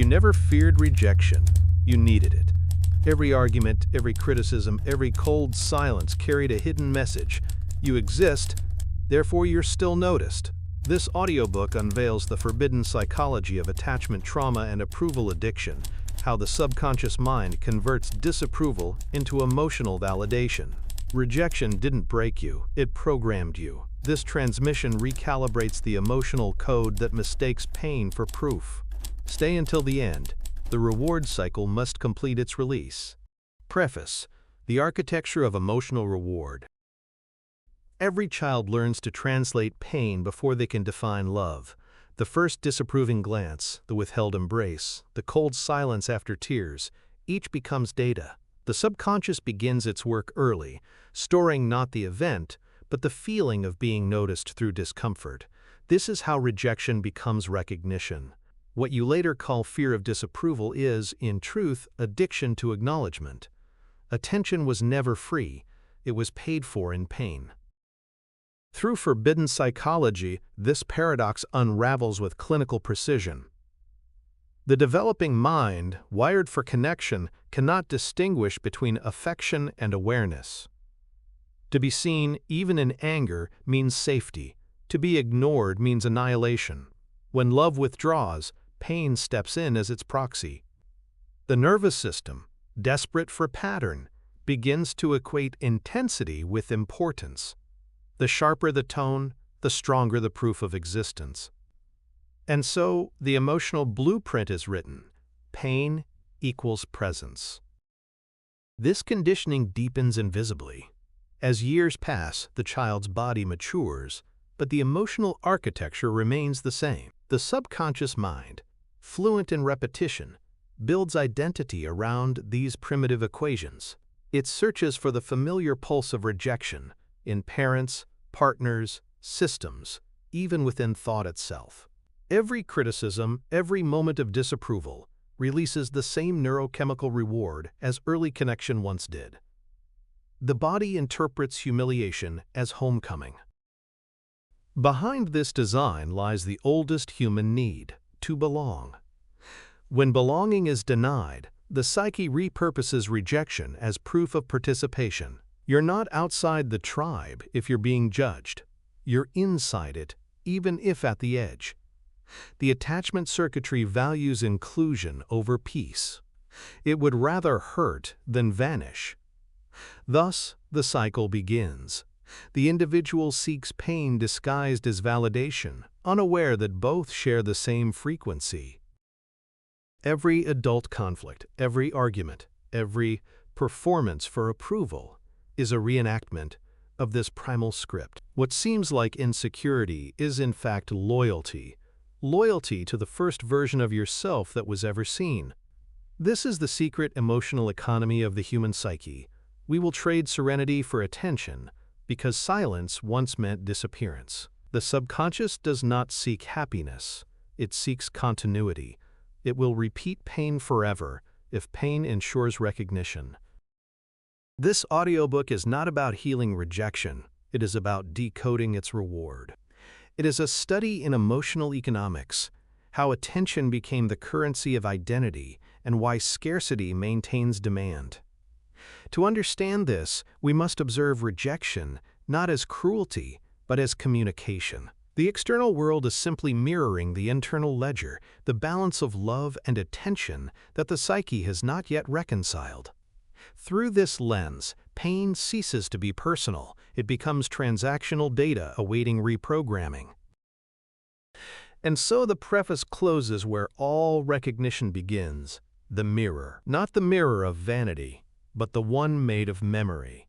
You never feared rejection. You needed it. Every argument, every criticism, every cold silence carried a hidden message. You exist, therefore you're still noticed. This audiobook unveils the forbidden psychology of attachment trauma and approval addiction, how the subconscious mind converts disapproval into emotional validation. Rejection didn't break you, it programmed you. This transmission recalibrates the emotional code that mistakes pain for proof. Stay until the end. The reward cycle must complete its release. Preface: The architecture of emotional reward. Every child learns to translate pain before they can define love. The first disapproving glance, the withheld embrace, the cold silence after tears, each becomes data. The subconscious begins its work early, storing not the event, but the feeling of being noticed through discomfort. This is how rejection becomes recognition. What you later call fear of disapproval is, in truth, addiction to acknowledgement. Attention was never free, it was paid for in pain. Through forbidden psychology, this paradox unravels with clinical precision. The developing mind, wired for connection, cannot distinguish between affection and awareness. To be seen, even in anger, means safety. To be ignored means annihilation. When love withdraws, pain steps in as its proxy. The nervous system, desperate for pattern, begins to equate intensity with importance. The sharper the tone, the stronger the proof of existence. And so, the emotional blueprint is written: pain equals presence. This conditioning deepens invisibly. As years pass, the child's body matures, but the emotional architecture remains the same. The subconscious mind, fluent in repetition, builds identity around these primitive equations. It searches for the familiar pulse of rejection in parents, partners, systems, even within thought itself. Every criticism, every moment of disapproval, releases the same neurochemical reward as early connection once did. The body interprets humiliation as homecoming. Behind this design lies the oldest human need: to belong. When belonging is denied, the psyche repurposes rejection as proof of participation. You're not outside the tribe if you're being judged. You're inside it, even if at the edge. The attachment circuitry values inclusion over peace. It would rather hurt than vanish. Thus, the cycle begins. The individual seeks pain disguised as validation, unaware that both share the same frequency. Every adult conflict, every argument, every performance for approval is a reenactment of this primal script. What seems like insecurity is in fact loyalty. Loyalty to the first version of yourself that was ever seen. This is the secret emotional economy of the human psyche. We will trade serenity for attention, because silence once meant disappearance. The subconscious does not seek happiness, it seeks continuity. It will repeat pain forever if pain ensures recognition. This audiobook is not about healing rejection, it is about decoding its reward. It is a study in emotional economics, how attention became the currency of identity, and why scarcity maintains demand. To understand this, we must observe rejection not as cruelty, but as communication. The external world is simply mirroring the internal ledger, the balance of love and attention that the psyche has not yet reconciled. Through this lens, pain ceases to be personal. It becomes transactional data awaiting reprogramming. And so the preface closes where all recognition begins: the mirror. Not the mirror of vanity, but the one made of memory.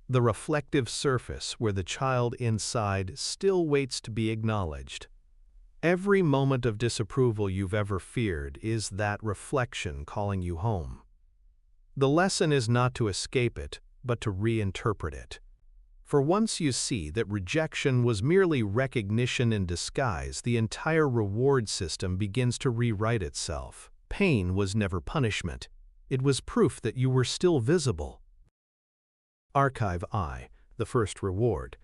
The reflective surface where the child inside still waits to be acknowledged. Every moment of disapproval you've ever feared is that reflection calling you home. The lesson is not to escape it, but to reinterpret it. For once you see that rejection was merely recognition in disguise, the entire reward system begins to rewrite itself. Pain was never punishment. It was proof that you were still visible. Archive I, the first reward.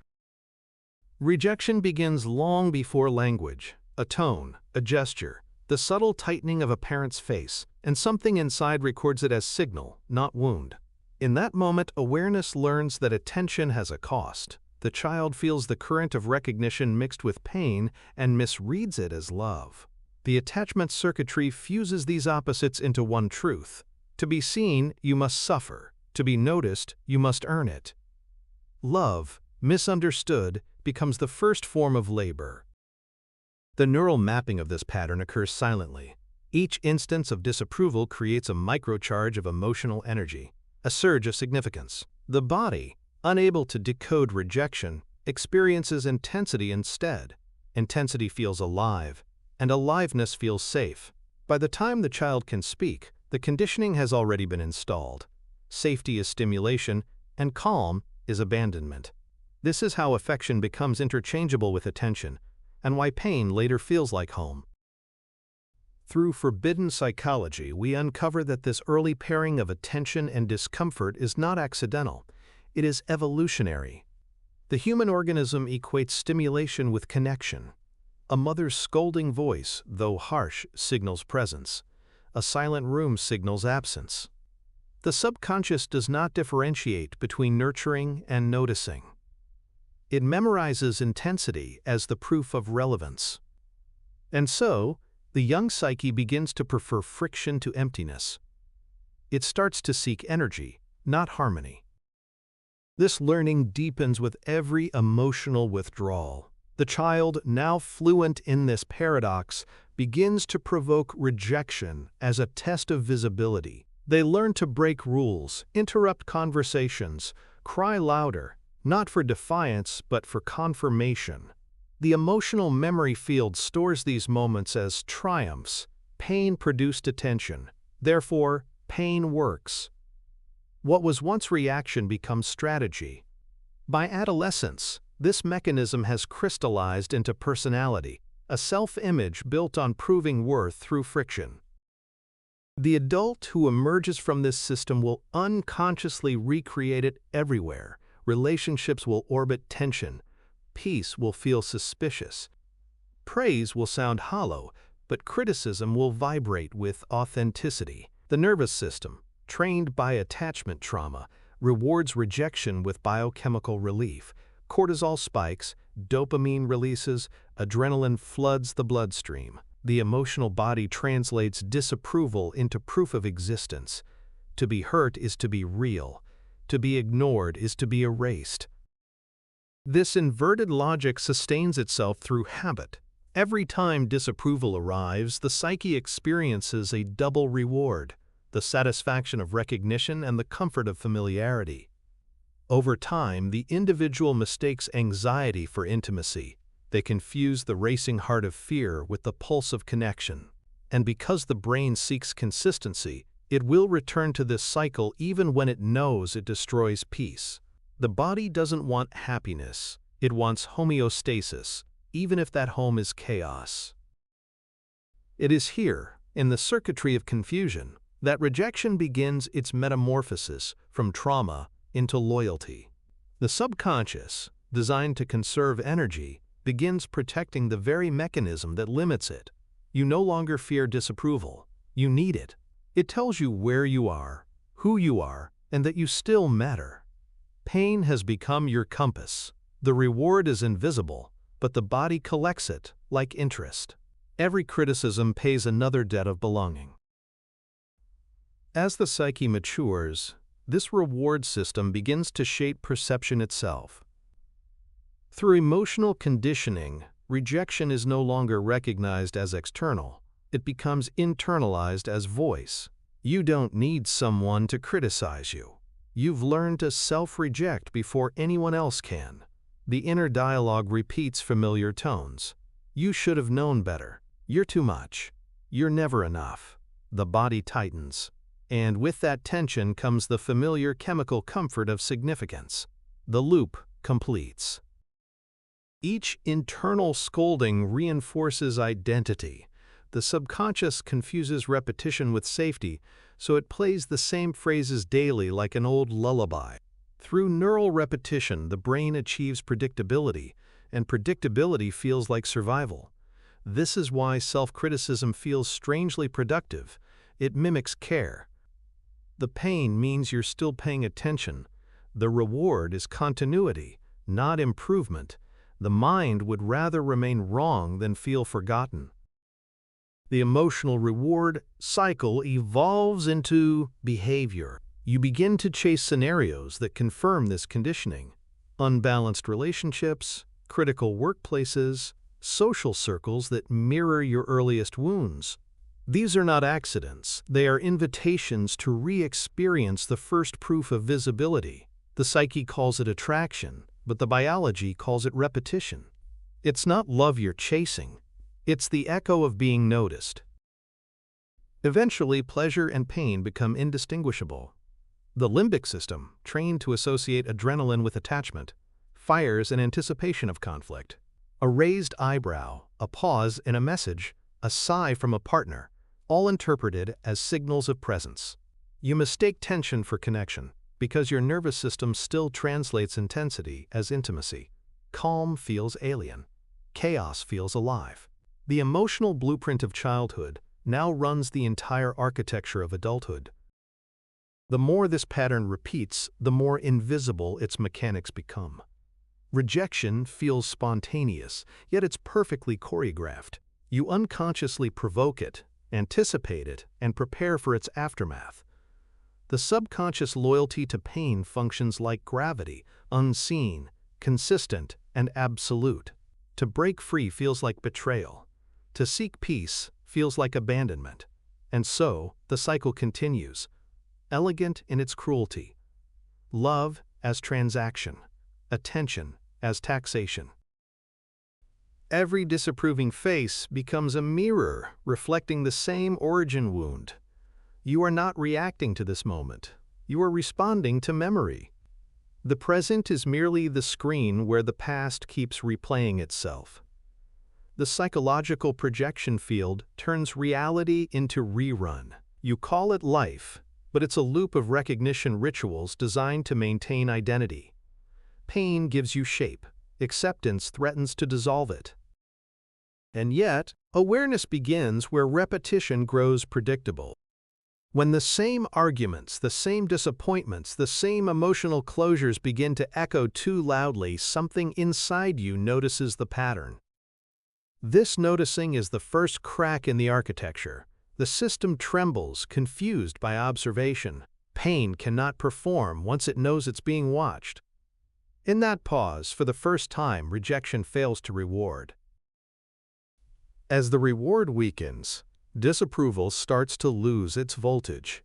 Rejection begins long before language, a tone, a gesture, the subtle tightening of a parent's face, and something inside records it as signal, not wound. In that moment, awareness learns that attention has a cost. The child feels the current of recognition mixed with pain and misreads it as love. The attachment circuitry fuses these opposites into one truth. To be seen, you must suffer. To be noticed, you must earn it. Love, misunderstood, becomes the first form of labor. The neural mapping of this pattern occurs silently. Each instance of disapproval creates a microcharge of emotional energy, a surge of significance. The body, unable to decode rejection, experiences intensity instead. Intensity feels alive, and aliveness feels safe. By the time the child can speak, the conditioning has already been installed. Safety is stimulation, and calm is abandonment. This is how affection becomes interchangeable with attention, and why pain later feels like home. Through forbidden psychology, we uncover that this early pairing of attention and discomfort is not accidental. It is evolutionary. The human organism equates stimulation with connection. A mother's scolding voice, though harsh, signals presence. A silent room signals absence. The subconscious does not differentiate between nurturing and noticing. It memorizes intensity as the proof of relevance. And so, the young psyche begins to prefer friction to emptiness. It starts to seek energy, not harmony. This learning deepens with every emotional withdrawal. The child, now fluent in this paradox, begins to provoke rejection as a test of visibility. They learn to break rules, interrupt conversations, cry louder, not for defiance but for confirmation. The emotional memory field stores these moments as triumphs. Pain produced attention. Therefore, pain works. What was once reaction becomes strategy. By adolescence, this mechanism has crystallized into personality, a self-image built on proving worth through friction. The adult who emerges from this system will unconsciously recreate it everywhere. Relationships will orbit tension. Peace will feel suspicious. Praise will sound hollow, but criticism will vibrate with authenticity. The nervous system, trained by attachment trauma, rewards rejection with biochemical relief. Cortisol spikes, dopamine releases, adrenaline floods the bloodstream. The emotional body translates disapproval into proof of existence. To be hurt is to be real. To be ignored is to be erased. This inverted logic sustains itself through habit. Every time disapproval arrives, the psyche experiences a double reward: the satisfaction of recognition and the comfort of familiarity. Over time, the individual mistakes anxiety for intimacy. They confuse the racing heart of fear with the pulse of connection. And because the brain seeks consistency, it will return to this cycle even when it knows it destroys peace. The body doesn't want happiness. It wants homeostasis, even if that home is chaos. It is here, in the circuitry of confusion, that rejection begins its metamorphosis from trauma into loyalty. The subconscious, designed to conserve energy, begins protecting the very mechanism that limits it. You no longer fear disapproval. You need it. It tells you where you are, who you are, and that you still matter. Pain has become your compass. The reward is invisible, but the body collects it like interest. Every criticism pays another debt of belonging. As the psyche matures, this reward system begins to shape perception itself. Through emotional conditioning, rejection is no longer recognized as external. It becomes internalized as voice. You don't need someone to criticize you. You've learned to self-reject before anyone else can. The inner dialogue repeats familiar tones. You should have known better. You're too much. You're never enough. The body tightens. And with that tension comes the familiar chemical comfort of significance. The loop completes. Each internal scolding reinforces identity. The subconscious confuses repetition with safety, so it plays the same phrases daily like an old lullaby. Through neural repetition, the brain achieves predictability, and predictability feels like survival. This is why self-criticism feels strangely productive. It mimics care. The pain means you're still paying attention. The reward is continuity, not improvement. The mind would rather remain wrong than feel forgotten. The emotional reward cycle evolves into behavior. You begin to chase scenarios that confirm this conditioning. Unbalanced relationships, critical workplaces, social circles that mirror your earliest wounds. These are not accidents, they are invitations to re-experience the first proof of visibility. The psyche calls it attraction, but the biology calls it repetition. It's not love you're chasing, it's the echo of being noticed. Eventually, pleasure and pain become indistinguishable. The limbic system, trained to associate adrenaline with attachment, fires in anticipation of conflict. A raised eyebrow, a pause in a message, a sigh from a partner, all interpreted as signals of presence. You mistake tension for connection because your nervous system still translates intensity as intimacy. Calm feels alien. Chaos feels alive. The emotional blueprint of childhood now runs the entire architecture of adulthood. The more this pattern repeats, the more invisible its mechanics become. Rejection feels spontaneous, yet it's perfectly choreographed. You unconsciously provoke it, anticipate it, and prepare for its aftermath. The subconscious loyalty to pain functions like gravity, unseen, consistent, and absolute. To break free feels like betrayal. To seek peace feels like abandonment. And so, the cycle continues, elegant in its cruelty. Love as transaction, attention as taxation. Every disapproving face becomes a mirror reflecting the same origin wound. You are not reacting to this moment. You are responding to memory. The present is merely the screen where the past keeps replaying itself. The psychological projection field turns reality into rerun. You call it life, but it's a loop of recognition rituals designed to maintain identity. Pain gives you shape. Acceptance threatens to dissolve it. And yet, awareness begins where repetition grows predictable. When the same arguments, the same disappointments, the same emotional closures begin to echo too loudly, something inside you notices the pattern. This noticing is the first crack in the architecture. The system trembles, confused by observation. Pain cannot perform once it knows it's being watched. In that pause, for the first time, rejection fails to reward. As the reward weakens, disapproval starts to lose its voltage.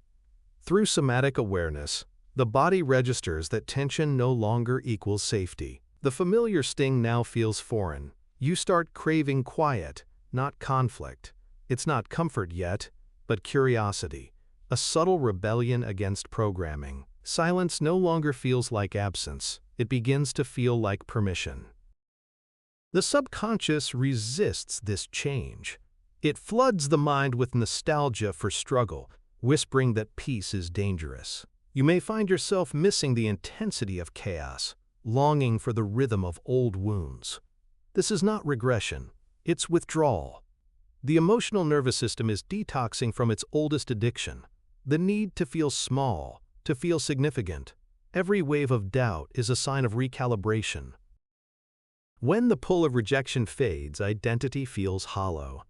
Through somatic awareness, the body registers that tension no longer equals safety. The familiar sting now feels foreign. You start craving quiet, not conflict. It's not comfort yet, but curiosity, a subtle rebellion against programming. Silence no longer feels like absence. It begins to feel like permission. The subconscious resists this change. It floods the mind with nostalgia for struggle, whispering that peace is dangerous. You may find yourself missing the intensity of chaos, longing for the rhythm of old wounds. This is not regression, it's withdrawal. The emotional nervous system is detoxing from its oldest addiction, the need to feel small, to feel significant. Every wave of doubt is a sign of recalibration. When the pull of rejection fades, identity feels hollow.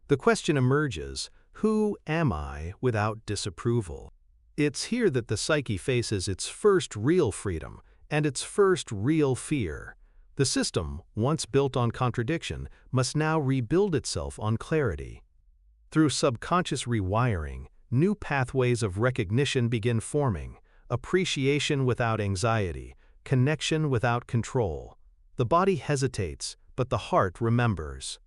The question emerges, who am I without disapproval? It's here that the psyche faces its first real freedom and its first real fear. The system, once built on contradiction, must now rebuild itself on clarity. Through subconscious rewiring, new pathways of recognition begin forming, appreciation without anxiety, connection without control. The body hesitates, but the heart remembers.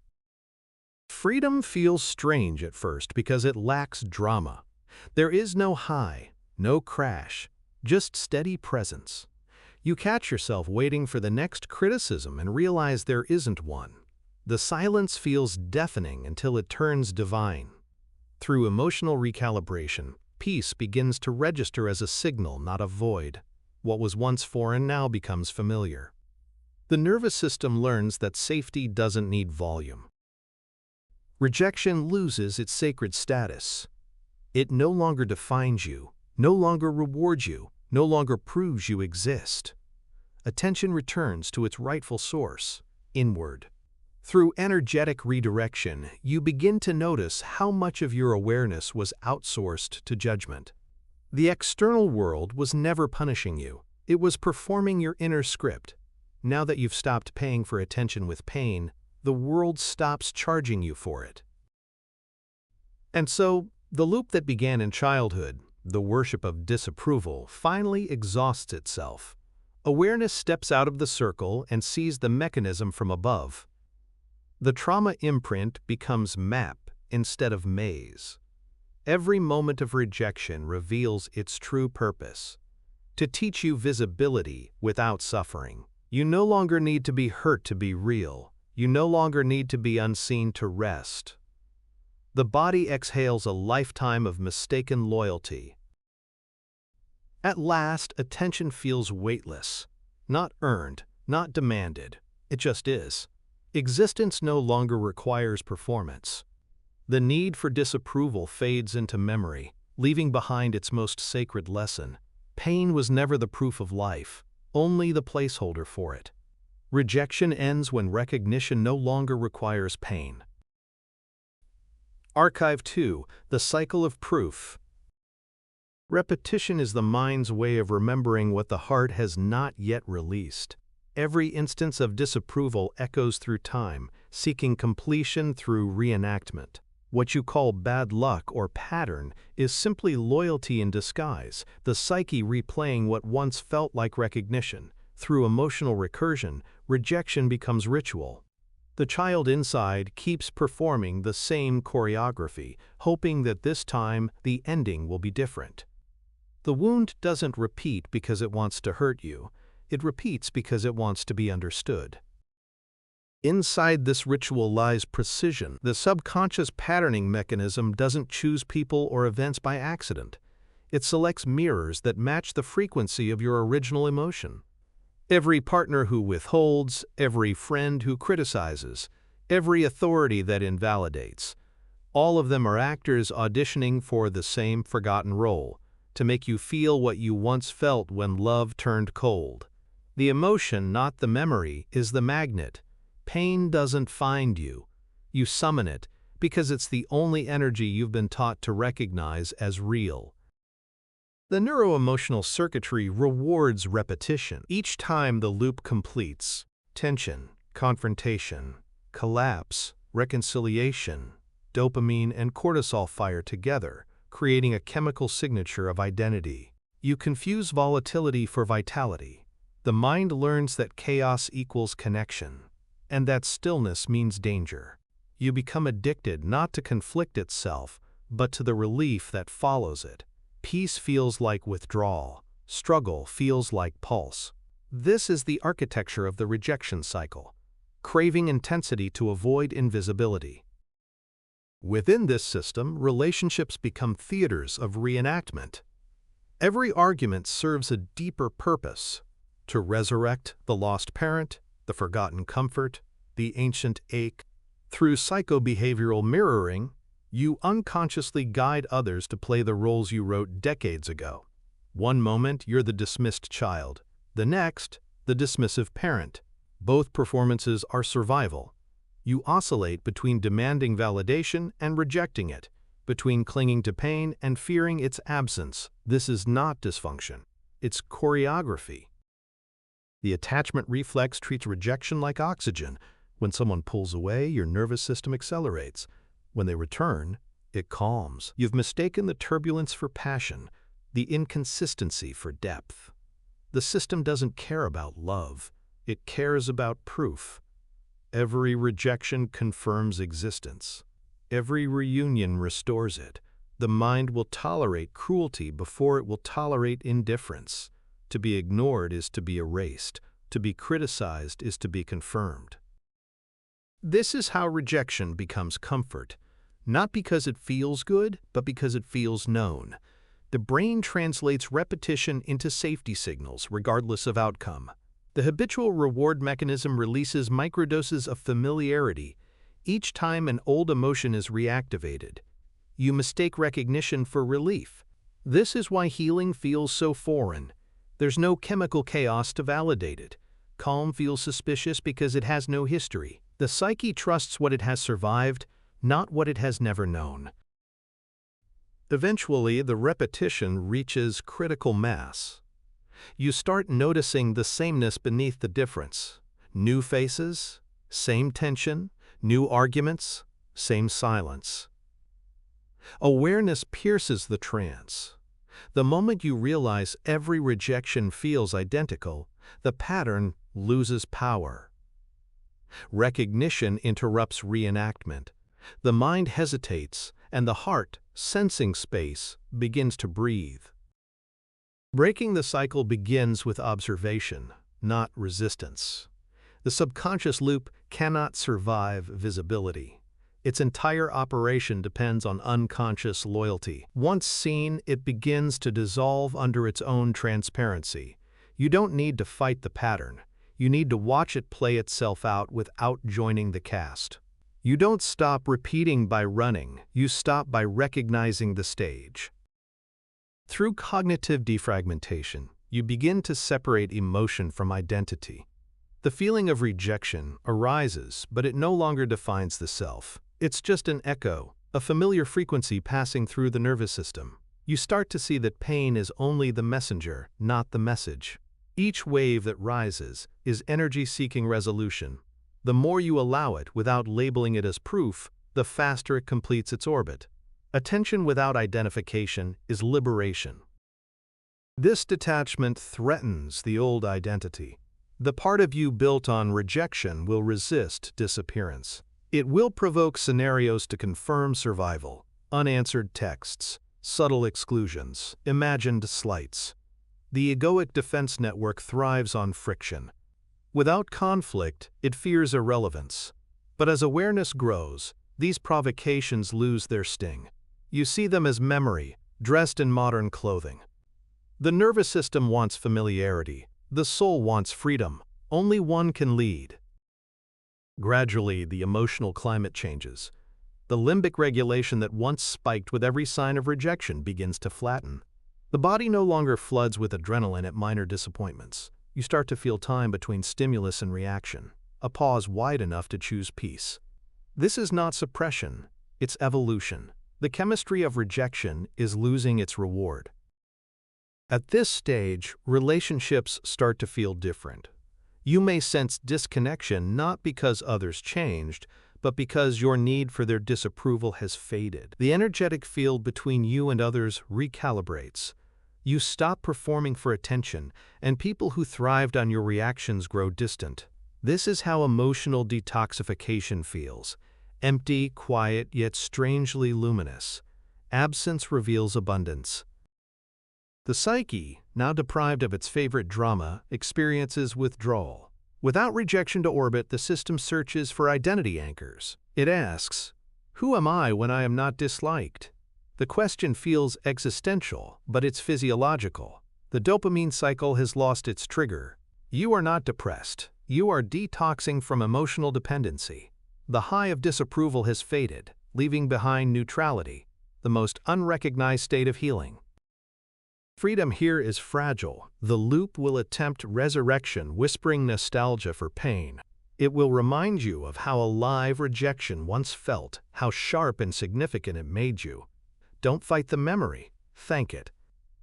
Freedom feels strange at first because it lacks drama. There is no high, no crash, just steady presence. You catch yourself waiting for the next criticism and realize there isn't one. The silence feels deafening until it turns divine. Through emotional recalibration, peace begins to register as a signal, not a void. What was once foreign now becomes familiar. The nervous system learns that safety doesn't need volume. Rejection loses its sacred status. It no longer defines you, no longer rewards you, no longer proves you exist. Attention returns to its rightful source, inward. Through energetic redirection, you begin to notice how much of your awareness was outsourced to judgment. The external world was never punishing you. It was performing your inner script. Now that you've stopped paying for attention with pain, the world stops charging you for it. And so, the loop that began in childhood, the worship of disapproval, finally exhausts itself. Awareness steps out of the circle and sees the mechanism from above. The trauma imprint becomes map instead of maze. Every moment of rejection reveals its true purpose: to teach you visibility without suffering. You no longer need to be hurt to be real. You no longer need to be unseen to rest. The body exhales a lifetime of mistaken loyalty. At last, attention feels weightless, not earned, not demanded. It just is. Existence no longer requires performance. The need for disapproval fades into memory, leaving behind its most sacred lesson. Pain was never the proof of life, only the placeholder for it. Rejection ends when recognition no longer requires pain. Archive 2: The Cycle of Proof. Repetition is the mind's way of remembering what the heart has not yet released. Every instance of disapproval echoes through time, seeking completion through reenactment. What you call bad luck or pattern is simply loyalty in disguise, the psyche replaying what once felt like recognition. Through emotional recursion, rejection becomes ritual. The child inside keeps performing the same choreography, hoping that this time the ending will be different. The wound doesn't repeat because it wants to hurt you. It repeats because it wants to be understood. Inside this ritual lies precision. The subconscious patterning mechanism doesn't choose people or events by accident. It selects mirrors that match the frequency of your original emotion. Every partner who withholds, every friend who criticizes, every authority that invalidates, all of them are actors auditioning for the same forgotten role, to make you feel what you once felt when love turned cold. The emotion, not the memory, is the magnet. Pain doesn't find you. You summon it because it's the only energy you've been taught to recognize as real. The neuroemotional circuitry rewards repetition. Each time the loop completes, tension, confrontation, collapse, reconciliation, dopamine and cortisol fire together, creating a chemical signature of identity. You confuse volatility for vitality. The mind learns that chaos equals connection, and that stillness means danger. You become addicted not to conflict itself, but to the relief that follows it. Peace feels like withdrawal. Struggle feels like pulse. This is the architecture of the rejection cycle, craving intensity to avoid invisibility. Within this system, relationships become theaters of reenactment. Every argument serves a deeper purpose: to resurrect the lost parent, the forgotten comfort, the ancient ache. Through psychobehavioral mirroring, you unconsciously guide others to play the roles you wrote decades ago. One moment, you're the dismissed child. The next, the dismissive parent. Both performances are survival. You oscillate between demanding validation and rejecting it, between clinging to pain and fearing its absence. This is not dysfunction. It's choreography. The attachment reflex treats rejection like oxygen. When someone pulls away, your nervous system accelerates. When they return, it calms. You've mistaken the turbulence for passion, the inconsistency for depth. The system doesn't care about love. It cares about proof. Every rejection confirms existence. Every reunion restores it. The mind will tolerate cruelty before it will tolerate indifference. To be ignored is to be erased. To be criticized is to be confirmed. This is how rejection becomes comfort, not because it feels good, but because it feels known. The brain translates repetition into safety signals, regardless of outcome. The habitual reward mechanism releases microdoses of familiarity, Each time an old emotion is reactivated, you mistake recognition for relief. This is why healing feels so foreign. There's no chemical chaos to validate it. Calm feels suspicious because it has no history. The psyche trusts what it has survived, not what it has never known. Eventually, the repetition reaches critical mass. You start noticing the sameness beneath the difference. New faces, same tension, new arguments, same silence. Awareness pierces the trance. The moment you realize every rejection feels identical, the pattern loses power. Recognition interrupts reenactment. The mind hesitates, and the heart, sensing space, begins to breathe. Breaking the cycle begins with observation, not resistance. The subconscious loop cannot survive visibility. Its entire operation depends on unconscious loyalty. Once seen, it begins to dissolve under its own transparency. You don't need to fight the pattern. You need to watch it play itself out without joining the cast. You don't stop repeating by running. You stop by recognizing the stage. Through cognitive defragmentation, you begin to separate emotion from identity. The feeling of rejection arises, but it no longer defines the self. It's just an echo, a familiar frequency passing through the nervous system. You start to see that pain is only the messenger, not the message. Each wave that rises is energy seeking resolution. The more you allow it without labeling it as proof, the faster it completes its orbit. Attention without identification is liberation. This detachment threatens the old identity. The part of you built on rejection will resist disappearance. It will provoke scenarios to confirm survival, unanswered texts, subtle exclusions, imagined slights. The egoic defense network thrives on friction. Without conflict, it fears irrelevance. But as awareness grows, these provocations lose their sting. You see them as memory, dressed in modern clothing. The nervous system wants familiarity. The soul wants freedom. Only one can lead. Gradually, the emotional climate changes. The limbic regulation that once spiked with every sign of rejection begins to flatten. The body no longer floods with adrenaline at minor disappointments. You start to feel time between stimulus and reaction, a pause wide enough to choose peace. This is not suppression, it's evolution. The chemistry of rejection is losing its reward. At this stage, relationships start to feel different. You may sense disconnection not because others changed, but because your need for their disapproval has faded. The energetic field between you and others recalibrates. You stop performing for attention, and people who thrived on your reactions grow distant. This is how emotional detoxification feels. Empty, quiet, yet strangely luminous. Absence reveals abundance. The psyche, now deprived of its favorite drama, experiences withdrawal. Without rejection to orbit, the system searches for identity anchors. It asks, "Who am I when I am not disliked?" The question feels existential, but it's physiological. The dopamine cycle has lost its trigger. You are not depressed. You are detoxing from emotional dependency. The high of disapproval has faded, leaving behind neutrality, the most unrecognized state of healing. Freedom here is fragile. The loop will attempt resurrection, whispering nostalgia for pain. It will remind you of how alive rejection once felt, how sharp and significant it made you. Don't fight the memory, thank it.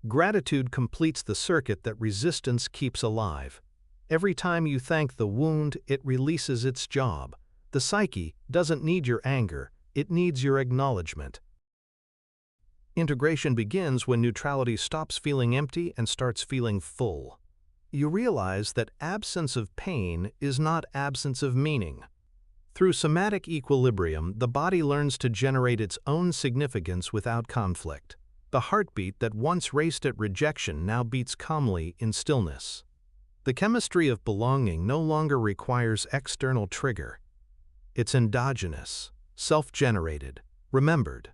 Gratitude completes the circuit that resistance keeps alive. Every time you thank the wound, it releases its job. The psyche doesn't need your anger, it needs your acknowledgement. Integration begins when neutrality stops feeling empty and starts feeling full. You realize that absence of pain is not absence of meaning. Through somatic equilibrium, the body learns to generate its own significance without conflict. The heartbeat that once raced at rejection now beats calmly in stillness. The chemistry of belonging no longer requires external trigger. It's endogenous, self-generated, remembered.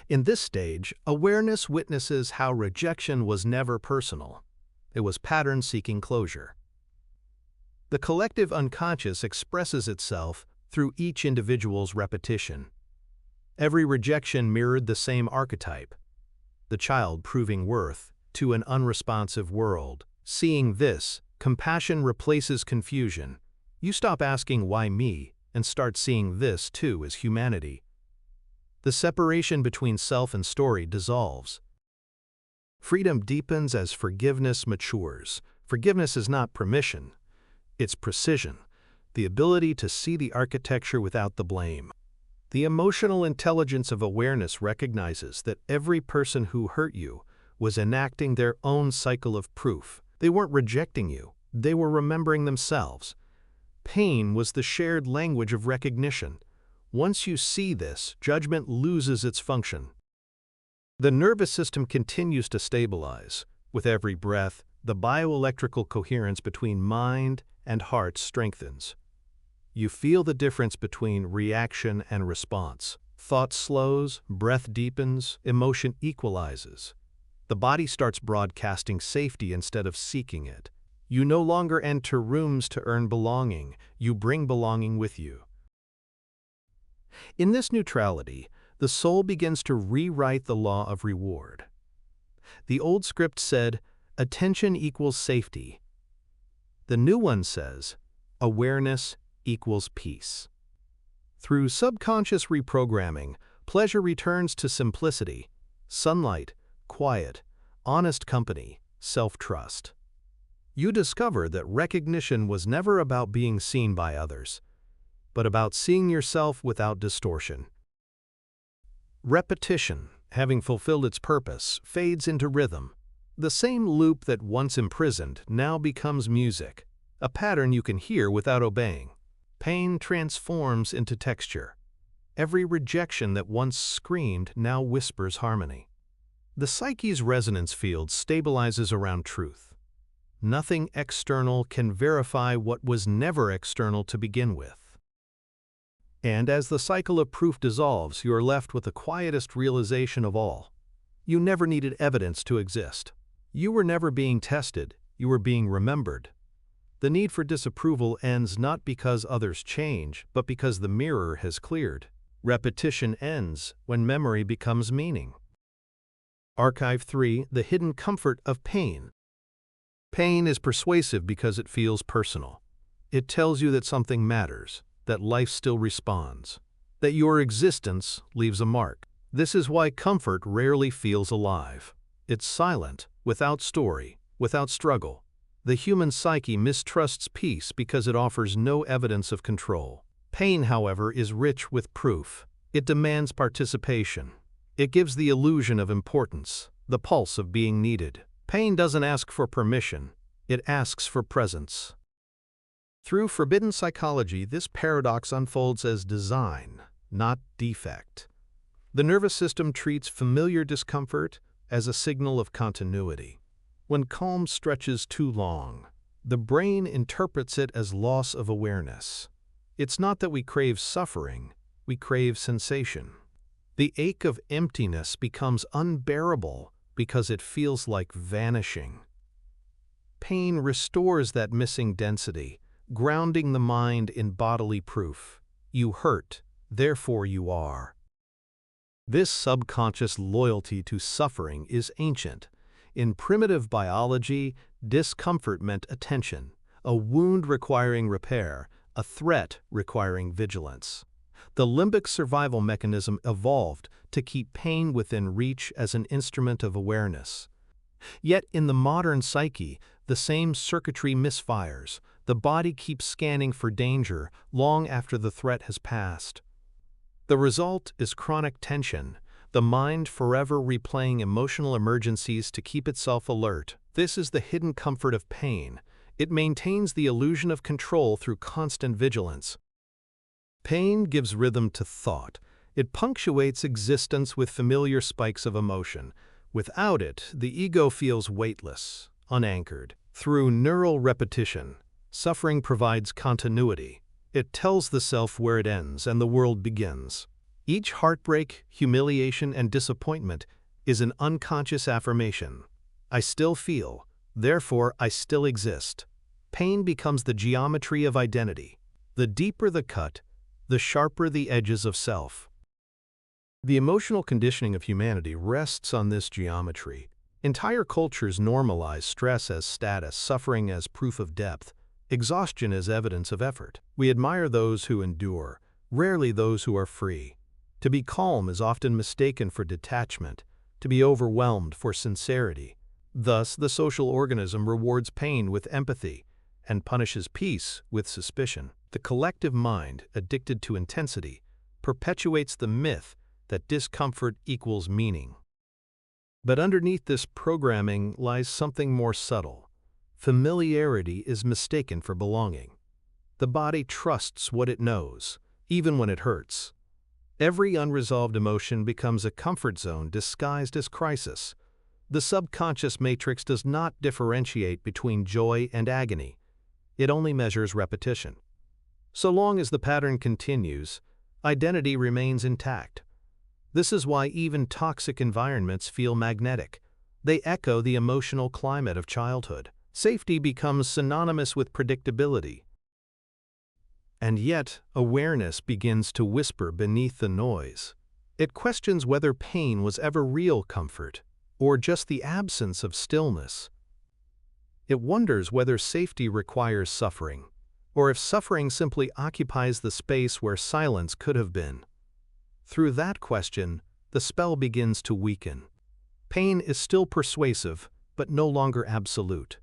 In this stage, awareness witnesses how rejection was never personal. It was pattern seeking closure. The collective unconscious expresses itself through each individual's repetition. Every rejection mirrored the same archetype, the child proving worth to an unresponsive world. Seeing this, compassion replaces confusion. You stop asking, "Why me?" and start seeing this, too, as humanity. The separation between self and story dissolves. Freedom deepens as forgiveness matures. Forgiveness is not permission, it's precision, the ability to see the architecture without the blame. The emotional intelligence of awareness recognizes that every person who hurt you was enacting their own cycle of proof. They weren't rejecting you, they were remembering themselves. Pain was the shared language of recognition. Once you see this, judgment loses its function. The nervous system continues to stabilize. With every breath, the bioelectrical coherence between mind and heart strengthens. You feel the difference between reaction and response. Thought slows, breath deepens, emotion equalizes. The body starts broadcasting safety instead of seeking it. You no longer enter rooms to earn belonging, you bring belonging with you. In this neutrality, the soul begins to rewrite the law of reward. The old script said, "Attention equals safety." The new one says, "Awareness equals peace." Through subconscious reprogramming, pleasure returns to simplicity, sunlight, quiet, honest company, self-trust. You discover that recognition was never about being seen by others, but about seeing yourself without distortion. Repetition, having fulfilled its purpose, fades into rhythm. The same loop that once imprisoned now becomes music, a pattern you can hear without obeying. Pain transforms into texture. Every rejection that once screamed now whispers harmony. The psyche's resonance field stabilizes around truth. Nothing external can verify what was never external to begin with. And as the cycle of proof dissolves, you are left with the quietest realization of all. You never needed evidence to exist. You were never being tested, you were being remembered. The need for disapproval ends not because others change, but because the mirror has cleared. Repetition ends when memory becomes meaning. Archive 3: The Hidden Comfort of Pain. Pain is persuasive because it feels personal. It tells you that something matters, that life still responds, that your existence leaves a mark. This is why comfort rarely feels alive. It's silent, without story, without struggle. The human psyche mistrusts peace because it offers no evidence of control. Pain, however, is rich with proof. It demands participation. It gives the illusion of importance, the pulse of being needed. Pain doesn't ask for permission, it asks for presence. Through forbidden psychology, this paradox unfolds as design, not defect. The nervous system treats familiar discomfort as a signal of continuity. When calm stretches too long, the brain interprets it as loss of awareness. It's not that we crave suffering, we crave sensation. The ache of emptiness becomes unbearable because it feels like vanishing. Pain restores that missing density, grounding the mind in bodily proof. You hurt, therefore you are. This subconscious loyalty to suffering is ancient. In primitive biology, discomfort meant attention, a wound requiring repair, a threat requiring vigilance. The limbic survival mechanism evolved to keep pain within reach as an instrument of awareness. Yet in the modern psyche, the same circuitry misfires. The body keeps scanning for danger long after the threat has passed. The result is chronic tension, the mind forever replaying emotional emergencies to keep itself alert. This is the hidden comfort of pain. It maintains the illusion of control through constant vigilance. Pain gives rhythm to thought. It punctuates existence with familiar spikes of emotion. Without it, the ego feels weightless, unanchored. Through neural repetition, suffering provides continuity. It tells the self where it ends and the world begins. Each heartbreak, humiliation, and disappointment is an unconscious affirmation. I still feel, therefore I still exist. Pain becomes the geometry of identity. The deeper the cut, the sharper the edges of self. The emotional conditioning of humanity rests on this geometry. Entire cultures normalize stress as status, suffering as proof of depth, exhaustion as evidence of effort. We admire those who endure, rarely those who are free. To be calm is often mistaken for detachment, to be overwhelmed for sincerity. Thus, the social organism rewards pain with empathy and punishes peace with suspicion. The collective mind, addicted to intensity, perpetuates the myth that discomfort equals meaning. But underneath this programming lies something more subtle. Familiarity is mistaken for belonging. The body trusts what it knows, even when it hurts. Every unresolved emotion becomes a comfort zone disguised as crisis. The subconscious matrix does not differentiate between joy and agony. It only measures repetition. So long as the pattern continues, identity remains intact. This is why even toxic environments feel magnetic. They echo the emotional climate of childhood. Safety becomes synonymous with predictability. And yet, awareness begins to whisper beneath the noise. It questions whether pain was ever real comfort, or just the absence of stillness. It wonders whether safety requires suffering, or if suffering simply occupies the space where silence could have been. Through that question, the spell begins to weaken. Pain is still persuasive, but no longer absolute.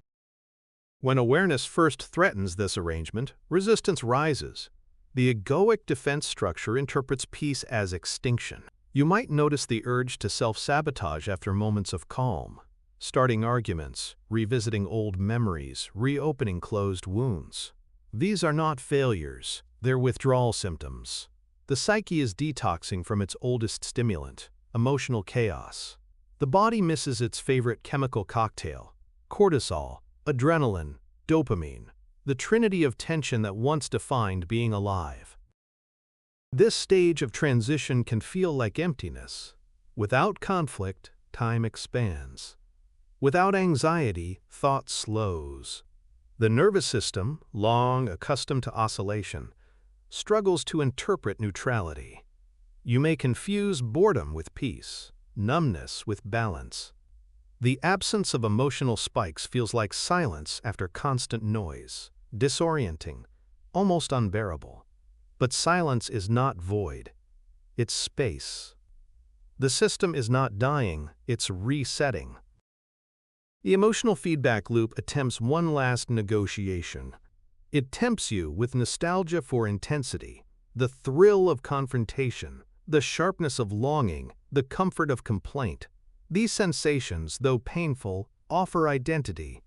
When awareness first threatens this arrangement, resistance rises. The egoic defense structure interprets peace as extinction. You might notice the urge to self-sabotage after moments of calm, starting arguments, revisiting old memories, reopening closed wounds. These are not failures, they're withdrawal symptoms. The psyche is detoxing from its oldest stimulant, emotional chaos. The body misses its favorite chemical cocktail, cortisol, adrenaline, dopamine, the trinity of tension that once defined being alive. This stage of transition can feel like emptiness. Without conflict, time expands. Without anxiety, thought slows. The nervous system, long accustomed to oscillation, struggles to interpret neutrality. You may confuse boredom with peace, numbness with balance. The absence of emotional spikes feels like silence after constant noise, disorienting, almost unbearable. But silence is not void. It's space. The system is not dying, it's resetting. The emotional feedback loop attempts one last negotiation. It tempts you with nostalgia for intensity, the thrill of confrontation, the sharpness of longing, the comfort of complaint. These sensations, though painful, offer identity.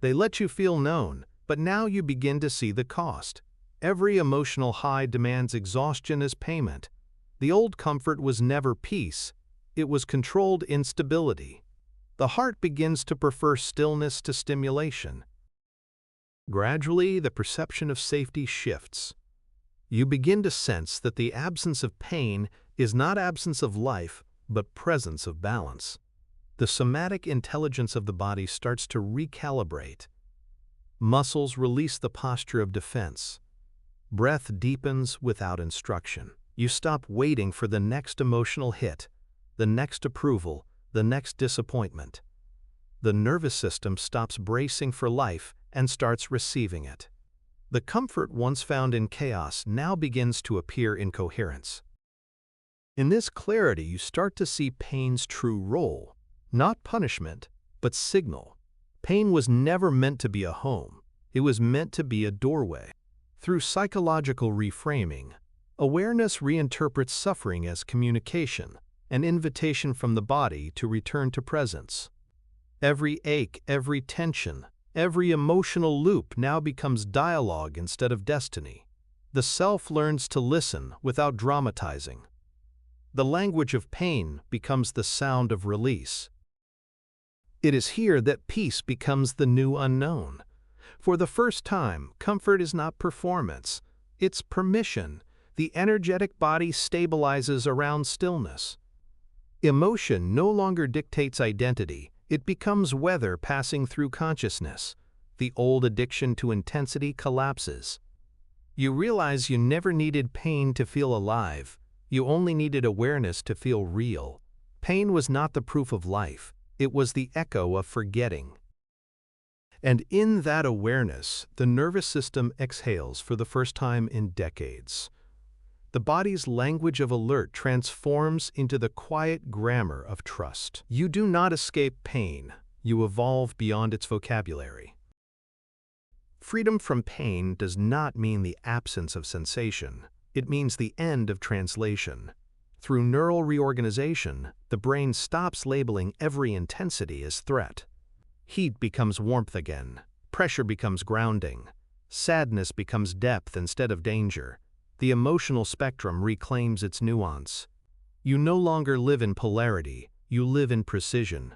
They let you feel known, but now you begin to see the cost. Every emotional high demands exhaustion as payment. The old comfort was never peace, it was controlled instability. The heart begins to prefer stillness to stimulation. Gradually, the perception of safety shifts. You begin to sense that the absence of pain is not absence of life, but presence of balance. The somatic intelligence of the body starts to recalibrate. Muscles release the posture of defense. Breath deepens without instruction. You stop waiting for the next emotional hit, the next approval, the next disappointment. The nervous system stops bracing for life and starts receiving it. The comfort once found in chaos now begins to appear in coherence. In this clarity, you start to see pain's true role, not punishment, but signal. Pain was never meant to be a home, it was meant to be a doorway. Through psychological reframing, awareness reinterprets suffering as communication, an invitation from the body to return to presence. Every ache, every tension, every emotional loop now becomes dialogue instead of destiny. The self learns to listen without dramatizing. The language of pain becomes the sound of release. It is here that peace becomes the new unknown. For the first time, comfort is not performance, it's permission. The energetic body stabilizes around stillness. Emotion no longer dictates identity, it becomes weather passing through consciousness. The old addiction to intensity collapses. You realize you never needed pain to feel alive. You only needed awareness to feel real. Pain was not the proof of life. It was the echo of forgetting. And in that awareness, the nervous system exhales for the first time in decades. The body's language of alert transforms into the quiet grammar of trust. You do not escape pain. You evolve beyond its vocabulary. Freedom from pain does not mean the absence of sensation. It means the end of translation. Through neural reorganization, the brain stops labeling every intensity as threat. Heat becomes warmth again. Pressure becomes grounding. Sadness becomes depth instead of danger. The emotional spectrum reclaims its nuance. You no longer live in polarity. You live in precision.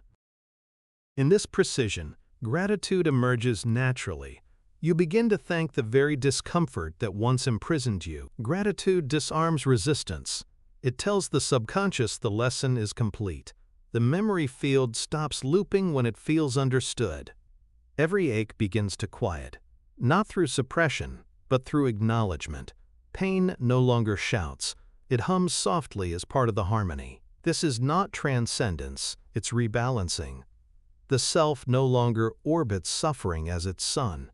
In this precision, gratitude emerges naturally. You begin to thank the very discomfort that once imprisoned you. Gratitude disarms resistance. It tells the subconscious the lesson is complete. The memory field stops looping when it feels understood. Every ache begins to quiet, not through suppression, but through acknowledgement. Pain no longer shouts. It hums softly as part of the harmony. This is not transcendence, it's rebalancing. The self no longer orbits suffering as its sun.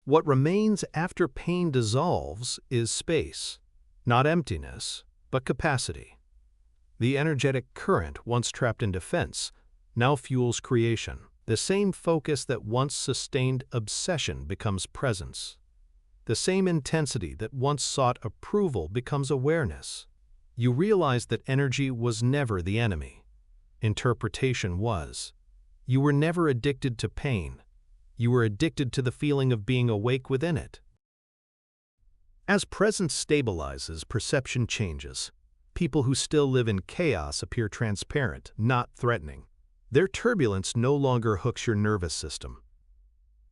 What remains after pain dissolves is space, not emptiness, but capacity. The energetic current once trapped in defense now fuels creation. The same focus that once sustained obsession becomes presence. The same intensity that once sought approval becomes awareness. You realize that energy was never the enemy. Interpretation was. You were never addicted to pain. You were addicted to the feeling of being awake within it. As presence stabilizes, perception changes. People who still live in chaos appear transparent, not threatening. Their turbulence no longer hooks your nervous system.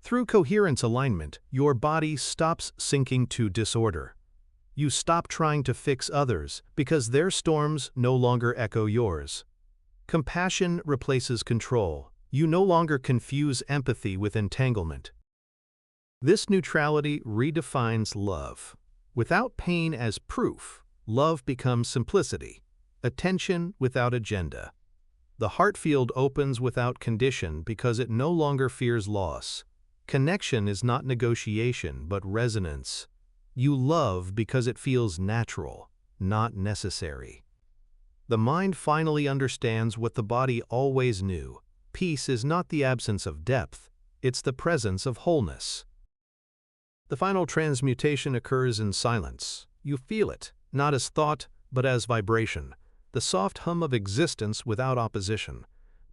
Through coherence alignment, your body stops sinking to disorder. You stop trying to fix others because their storms no longer echo yours. Compassion replaces control. You no longer confuse empathy with entanglement. This neutrality redefines love. Without pain as proof, love becomes simplicity, attention without agenda. The heart field opens without condition because it no longer fears loss. Connection is not negotiation, but resonance. You love because it feels natural, not necessary. The mind finally understands what the body always knew. Peace is not the absence of depth, it's the presence of wholeness. The final transmutation occurs in silence. You feel it, not as thought, but as vibration, the soft hum of existence without opposition.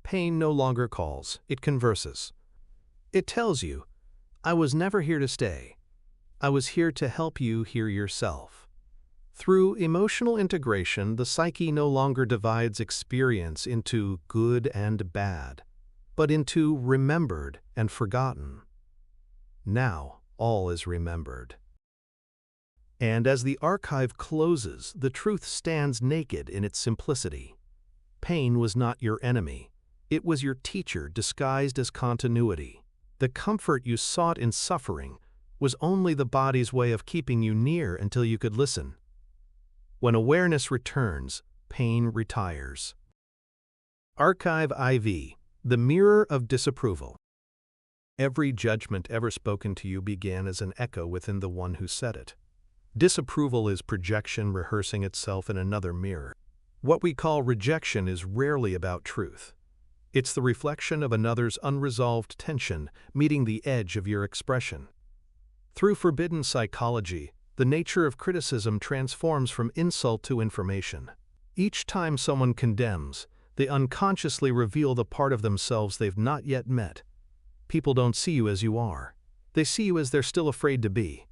Pain no longer calls, it converses. It tells you, I was never here to stay. I was here to help you hear yourself. Through emotional integration, the psyche no longer divides experience into good and bad, but into remembered and forgotten. Now, all is remembered. And as the archive closes, the truth stands naked in its simplicity. Pain was not your enemy. It was your teacher disguised as continuity. The comfort you sought in suffering was only the body's way of keeping you near until you could listen. When awareness returns, pain retires. Archive IV, the mirror of disapproval. Every judgment ever spoken to you began as an echo within the one who said it. Disapproval is projection rehearsing itself in another mirror. What we call rejection is rarely about truth. It's the reflection of another's unresolved tension meeting the edge of your expression. Through forbidden psychology, the nature of criticism transforms from insult to information. Each time someone condemns, they unconsciously reveal the part of themselves they've not yet met. People don't see you as you are. They see you as they're still afraid to be.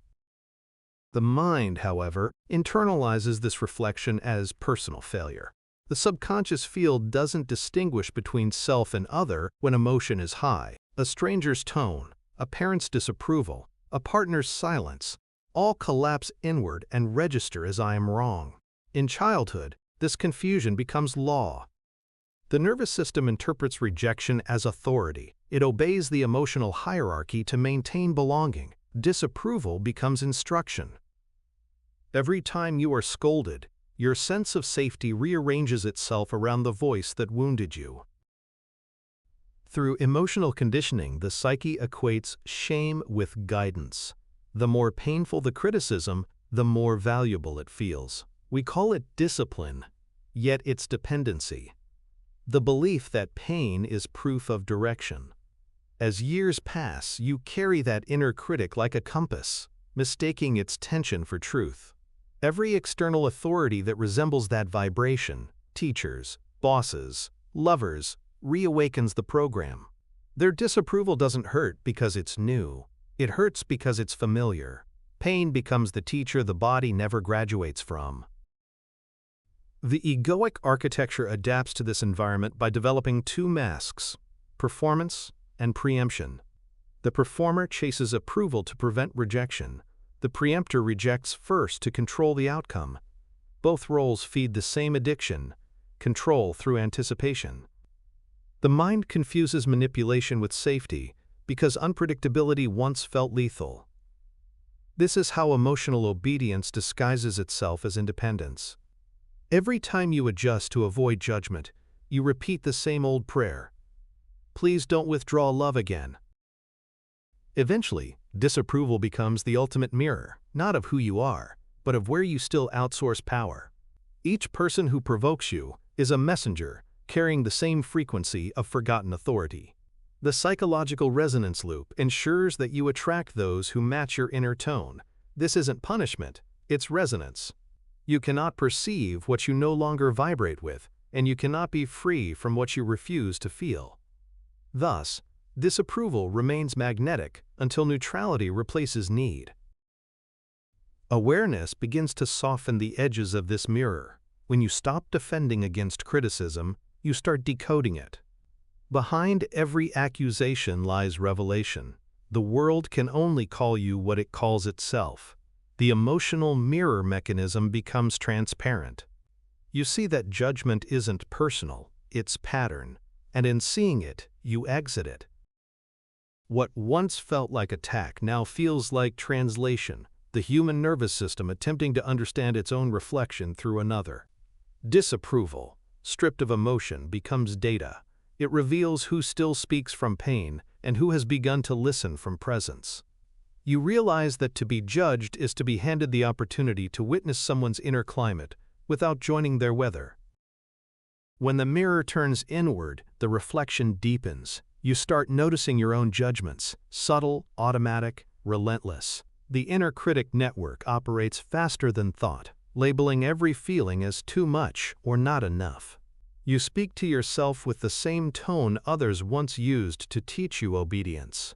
The mind, however, internalizes this reflection as personal failure. The subconscious field doesn't distinguish between self and other when emotion is high. A stranger's tone, a parent's disapproval, a partner's silence, all collapse inward and register as I am wrong. In childhood, this confusion becomes law. The nervous system interprets rejection as authority. It obeys the emotional hierarchy to maintain belonging. disapproval becomes instruction. Every time you are scolded, your sense of safety rearranges itself around the voice that wounded you. Through emotional conditioning, the psyche equates shame with guidance. The more painful the criticism, the more valuable it feels. We call it discipline, yet it's dependency. The belief that pain is proof of direction. As years pass, you carry that inner critic like a compass, mistaking its tension for truth. Every external authority that resembles that vibration, teachers, bosses, lovers, reawakens the program. Their disapproval doesn't hurt because it's new. It hurts because it's familiar. Pain becomes the teacher the body never graduates from. The egoic architecture adapts to this environment by developing two masks: performance and preemption. The performer chases approval to prevent rejection. The preemptor rejects first to control the outcome. Both roles feed the same addiction: control through anticipation. The mind confuses manipulation with safety because unpredictability once felt lethal. This is how emotional obedience disguises itself as independence. Every time you adjust to avoid judgment, you repeat the same old prayer: please don't withdraw love again. Eventually, disapproval becomes the ultimate mirror, not of who you are, but of where you still outsource power. Each person who provokes you is a messenger carrying the same frequency of forgotten authority. The psychological resonance loop ensures that you attract those who match your inner tone. This isn't punishment, it's resonance. You cannot perceive what you no longer vibrate with, and you cannot be free from what you refuse to feel. Thus, disapproval remains magnetic until neutrality replaces need. Awareness begins to soften the edges of this mirror. When you stop defending against criticism, you start decoding it. Behind every accusation lies revelation. The world can only call you what it calls itself. The emotional mirror mechanism becomes transparent. You see that judgment isn't personal, it's pattern, and in seeing it, you exit it. What once felt like attack now feels like translation, the human nervous system attempting to understand its own reflection through another. Disapproval, stripped of emotion, becomes data. It reveals who still speaks from pain and who has begun to listen from presence. You realize that to be judged is to be handed the opportunity to witness someone's inner climate without joining their weather. When the mirror turns inward, the reflection deepens. You start noticing your own judgments, subtle, automatic, relentless. The inner critic network operates faster than thought, labeling every feeling as too much or not enough. You speak to yourself with the same tone others once used to teach you obedience.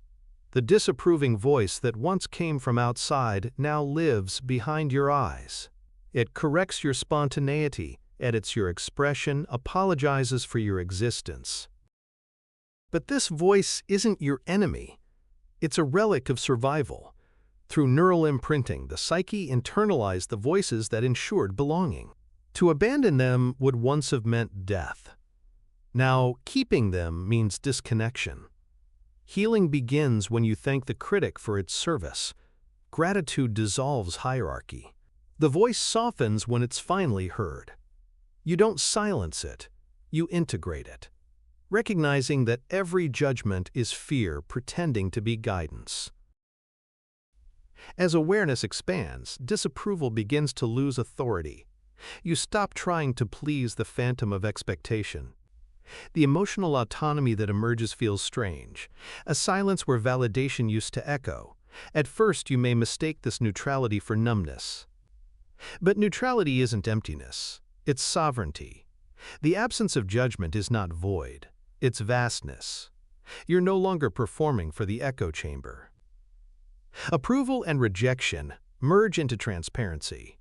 The disapproving voice that once came from outside now lives behind your eyes. It corrects your spontaneity, edits your expression, apologizes for your existence. But this voice isn't your enemy. It's a relic of survival. Through neural imprinting, the psyche internalized the voices that ensured belonging. To abandon them would once have meant death. Now, keeping them means disconnection. Healing begins when you thank the critic for its service. Gratitude dissolves hierarchy. The voice softens when it's finally heard. You don't silence it, you integrate it, recognizing that every judgment is fear pretending to be guidance. As awareness expands, disapproval begins to lose authority. You stop trying to please the phantom of expectation. The emotional autonomy that emerges feels strange, a silence where validation used to echo. At first, you may mistake this neutrality for numbness. But neutrality isn't emptiness, it's sovereignty. The absence of judgment is not void, it's vastness. You're no longer performing for the echo chamber. Approval and rejection merge into transparency.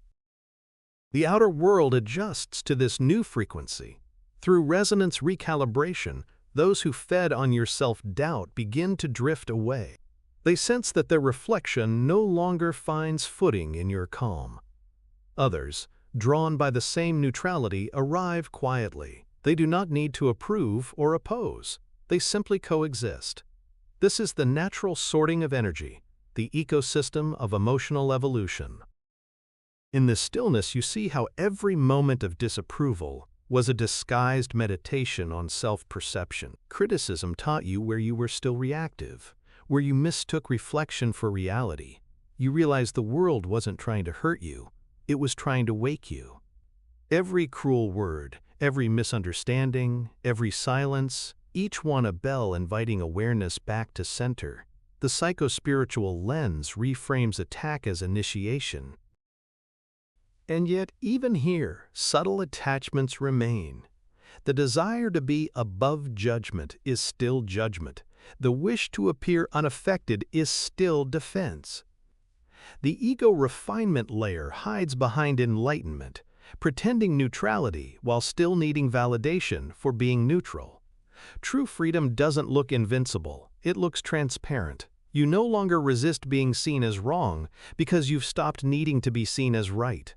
The outer world adjusts to this new frequency. Through resonance recalibration, those who fed on your self-doubt begin to drift away. They sense that their reflection no longer finds footing in your calm. Others, drawn by the same neutrality, arrive quietly. They do not need to approve or oppose. They simply coexist. This is the natural sorting of energy. the ecosystem of emotional evolution. In this stillness, you see how every moment of disapproval was a disguised meditation on self-perception. Criticism taught you where you were still reactive, where you mistook reflection for reality. You realized the world wasn't trying to hurt you, it was trying to wake you. Every cruel word, every misunderstanding, every silence, each one a bell inviting awareness back to center. The psychospiritual lens reframes attack as initiation. And yet, even here, subtle attachments remain. The desire to be above judgment is still judgment. The wish to appear unaffected is still defense. The ego refinement layer hides behind enlightenment, pretending neutrality while still needing validation for being neutral. True freedom doesn't look invincible, it looks transparent. You no longer resist being seen as wrong because you've stopped needing to be seen as right.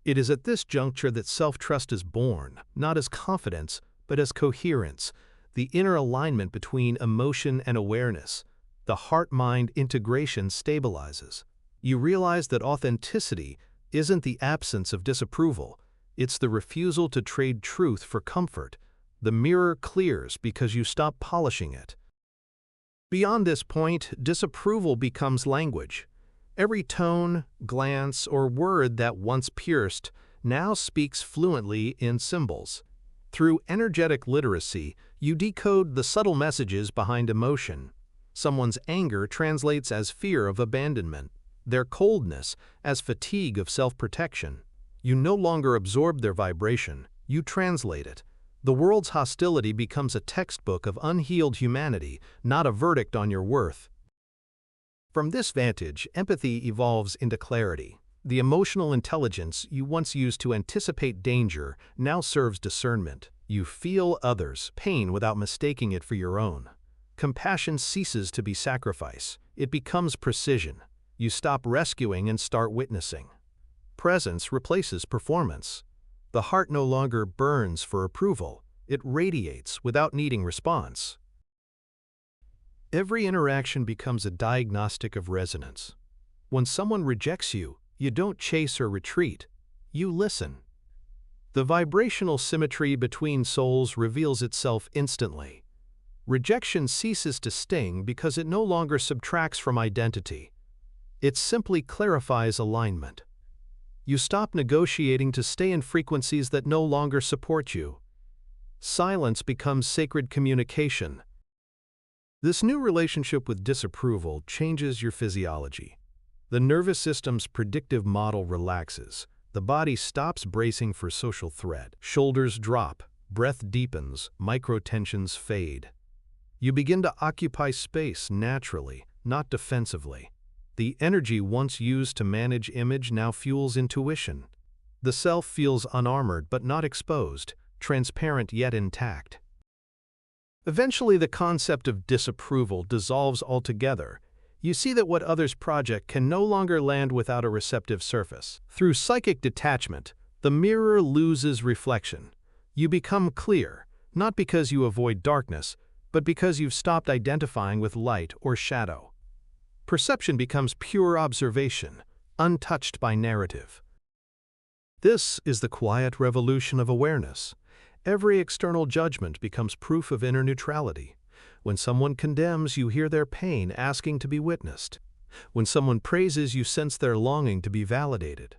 It is at this juncture that self-trust is born, not as confidence, but as coherence, the inner alignment between emotion and awareness. The heart-mind integration stabilizes. You realize that authenticity isn't the absence of disapproval, it's the refusal to trade truth for comfort. The mirror clears because you stop polishing it. Beyond this point, disapproval becomes language. Every tone, glance, or word that once pierced now speaks fluently in symbols. Through energetic literacy, you decode the subtle messages behind emotion. Someone's anger translates as fear of abandonment, their coldness as fatigue of self-protection. You no longer absorb their vibration, you translate it. The world's hostility becomes a textbook of unhealed humanity, not a verdict on your worth. From this vantage, empathy evolves into clarity. The emotional intelligence you once used to anticipate danger now serves discernment. You feel others' pain without mistaking it for your own. Compassion ceases to be sacrifice. It becomes precision. You stop rescuing and start witnessing. Presence replaces performance. The heart no longer burns for approval. It radiates without needing response. Every interaction becomes a diagnostic of resonance. When someone rejects you, you don't chase or retreat. You listen. The vibrational symmetry between souls reveals itself instantly. Rejection ceases to sting because it no longer subtracts from identity. It simply clarifies alignment. You stop negotiating to stay in frequencies that no longer support you. Silence becomes sacred communication. This new relationship with disapproval changes your physiology. The nervous system's predictive model relaxes. The body stops bracing for social threat. Shoulders drop, breath deepens, microtensions fade. You begin to occupy space naturally, not defensively. The energy once used to manage image now fuels intuition. The self feels unarmored but not exposed, transparent yet intact. Eventually, the concept of disapproval dissolves altogether. You see that what others project can no longer land without a receptive surface. Through psychic detachment, the mirror loses reflection. You become clear, not because you avoid darkness, but because you've stopped identifying with light or shadow. Perception becomes pure observation, untouched by narrative. This is the quiet revolution of awareness. Every external judgment becomes proof of inner neutrality. When someone condemns, you hear their pain asking to be witnessed. When someone praises, you sense their longing to be validated.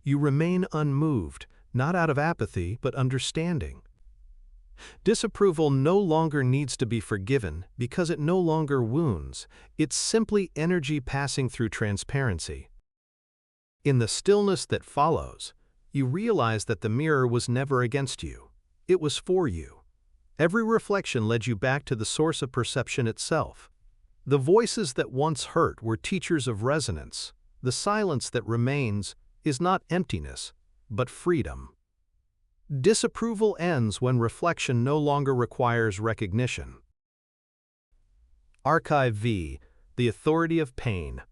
You remain unmoved, not out of apathy, but understanding. Disapproval no longer needs to be forgiven because it no longer wounds. It's simply energy passing through transparency. In the stillness that follows, you realize that the mirror was never against you. It was for you. Every reflection led you back to the source of perception itself. The voices that once hurt were teachers of resonance. The silence that remains is not emptiness, but freedom. Disapproval ends when reflection no longer requires recognition. Archive V, the authority of pain.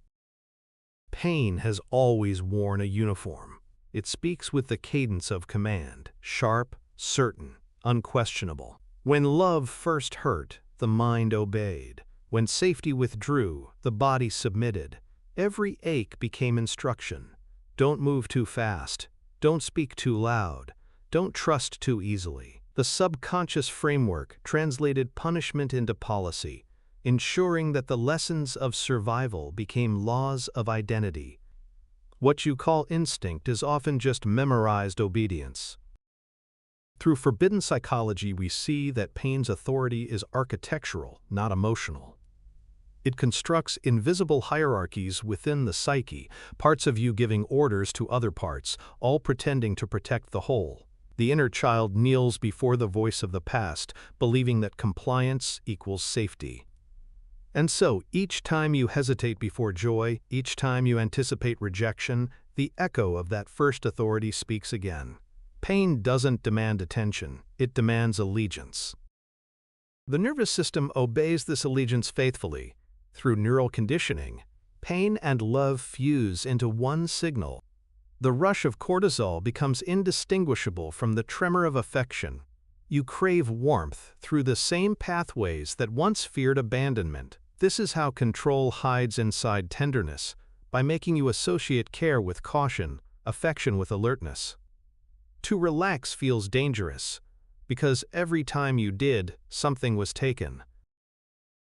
Pain has always worn a uniform. It speaks with the cadence of command, sharp, certain, unquestionable. When love first hurt, the mind obeyed. When safety withdrew, the body submitted. Every ache became instruction. Don't move too fast. Don't speak too loud. Don't trust too easily. The subconscious framework translated punishment into policy, ensuring that the lessons of survival became laws of identity. What you call instinct is often just memorized obedience. Through forbidden psychology, we see that pain's authority is architectural, not emotional. It constructs invisible hierarchies within the psyche, parts of you giving orders to other parts, all pretending to protect the whole. The inner child kneels before the voice of the past, believing that compliance equals safety. And so, each time you hesitate before joy, each time you anticipate rejection, the echo of that first authority speaks again. Pain doesn't demand attention, it demands allegiance. The nervous system obeys this allegiance faithfully. Through neural conditioning, pain and love fuse into one signal. The rush of cortisol becomes indistinguishable from the tremor of affection. You crave warmth through the same pathways that once feared abandonment. This is how control hides inside tenderness, by making you associate care with caution, affection with alertness. To relax feels dangerous, because every time you did, something was taken.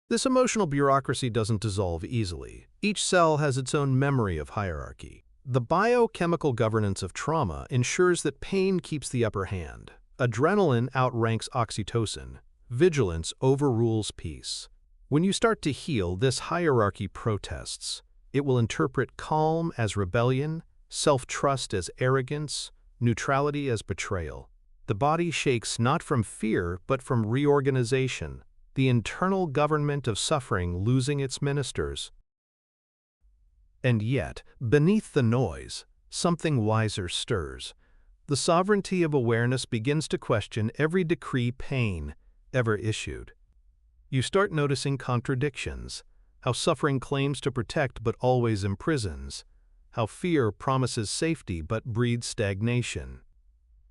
This emotional bureaucracy doesn't dissolve easily. Each cell has its own memory of hierarchy. The biochemical governance of trauma ensures that pain keeps the upper hand. Adrenaline outranks oxytocin. Vigilance overrules peace. When you start to heal, this hierarchy protests. It will interpret calm as rebellion, self-trust as arrogance, neutrality as betrayal. The body shakes not from fear, but from reorganization, the internal government of suffering losing its ministers. And yet, beneath the noise, something wiser stirs. The sovereignty of awareness begins to question every decree pain ever issued. You start noticing contradictions, how suffering claims to protect but always imprisons, how fear promises safety but breeds stagnation.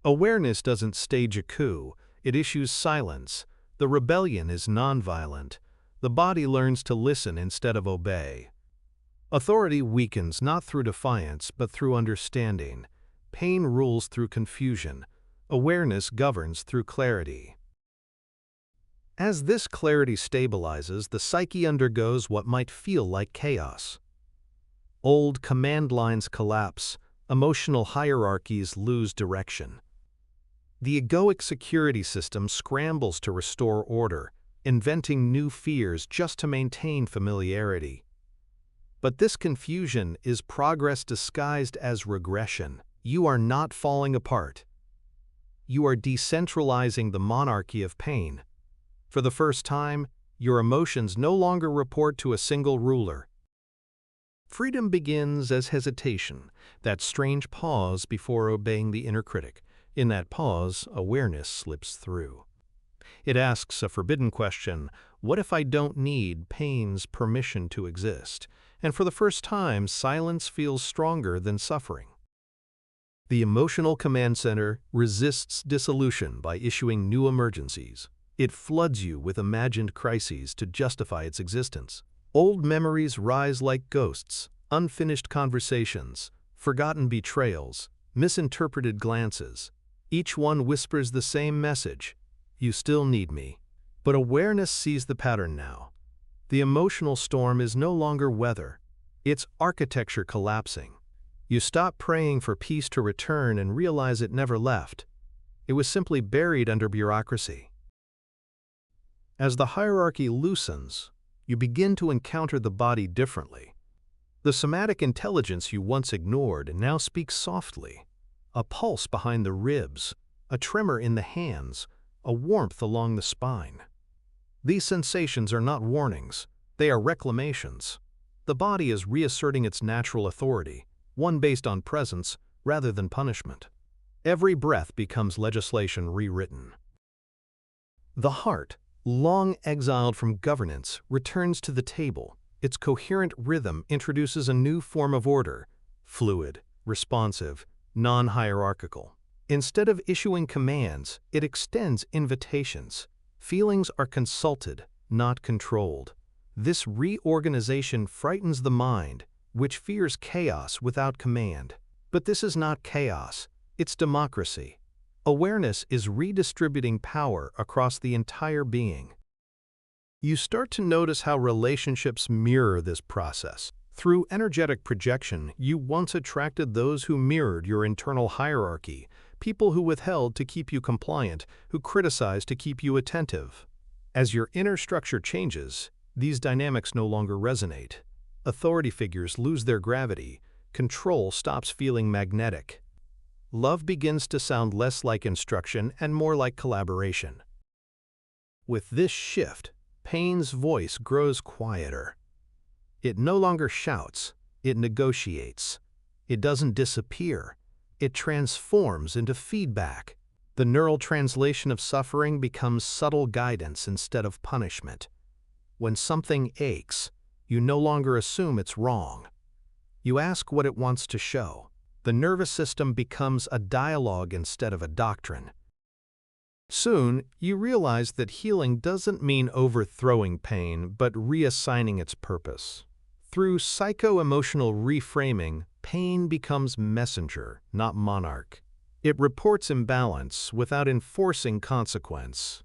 Awareness doesn't stage a coup, it issues silence. The rebellion is nonviolent. The body learns to listen instead of obey. Authority weakens not through defiance but through understanding. Pain rules through confusion. Awareness governs through clarity. As this clarity stabilizes, the psyche undergoes what might feel like chaos. Old command lines collapse, emotional hierarchies lose direction. The egoic security system scrambles to restore order, inventing new fears just to maintain familiarity. But this confusion is progress disguised as regression. You are not falling apart. You are decentralizing the monarchy of pain. For the first time, your emotions no longer report to a single ruler. Freedom begins as hesitation, that strange pause before obeying the inner critic. In that pause, awareness slips through. It asks a forbidden question: what if I don't need pain's permission to exist? And for the first time, silence feels stronger than suffering. The emotional command center resists dissolution by issuing new emergencies. It floods you with imagined crises to justify its existence. Old memories rise like ghosts, unfinished conversations, forgotten betrayals, misinterpreted glances. Each one whispers the same message: you still need me. But awareness sees the pattern now. The emotional storm is no longer weather. It's architecture collapsing. You stop praying for peace to return and realize it never left. It was simply buried under bureaucracy. As the hierarchy loosens, you begin to encounter the body differently. The somatic intelligence you once ignored now speaks softly. A pulse behind the ribs, a tremor in the hands, a warmth along the spine. These sensations are not warnings, they are reclamations. The body is reasserting its natural authority, one based on presence rather than punishment. Every breath becomes legislation rewritten. The heart, long exiled from governance, returns to the table. Its coherent rhythm introduces a new form of order, fluid, responsive, non-hierarchical. Instead of issuing commands, it extends invitations. Feelings are consulted, not controlled. This reorganization frightens the mind, which fears chaos without command. But this is not chaos, it's democracy. Awareness is redistributing power across the entire being. You start to notice how relationships mirror this process. Through energetic projection, you once attracted those who mirrored your internal hierarchy, people who withheld to keep you compliant, who criticized to keep you attentive. As your inner structure changes, these dynamics no longer resonate. Authority figures lose their gravity. Control stops feeling magnetic. Love begins to sound less like instruction and more like collaboration. With this shift, pain's voice grows quieter. It no longer shouts, it negotiates. It doesn't disappear, it transforms into feedback. The neural translation of suffering becomes subtle guidance instead of punishment. When something aches, you no longer assume it's wrong. You ask what it wants to show. The nervous system becomes a dialogue instead of a doctrine. Soon, you realize that healing doesn't mean overthrowing pain, but reassigning its purpose. Through psycho-emotional reframing, pain becomes messenger, not monarch. It reports imbalance without enforcing consequence.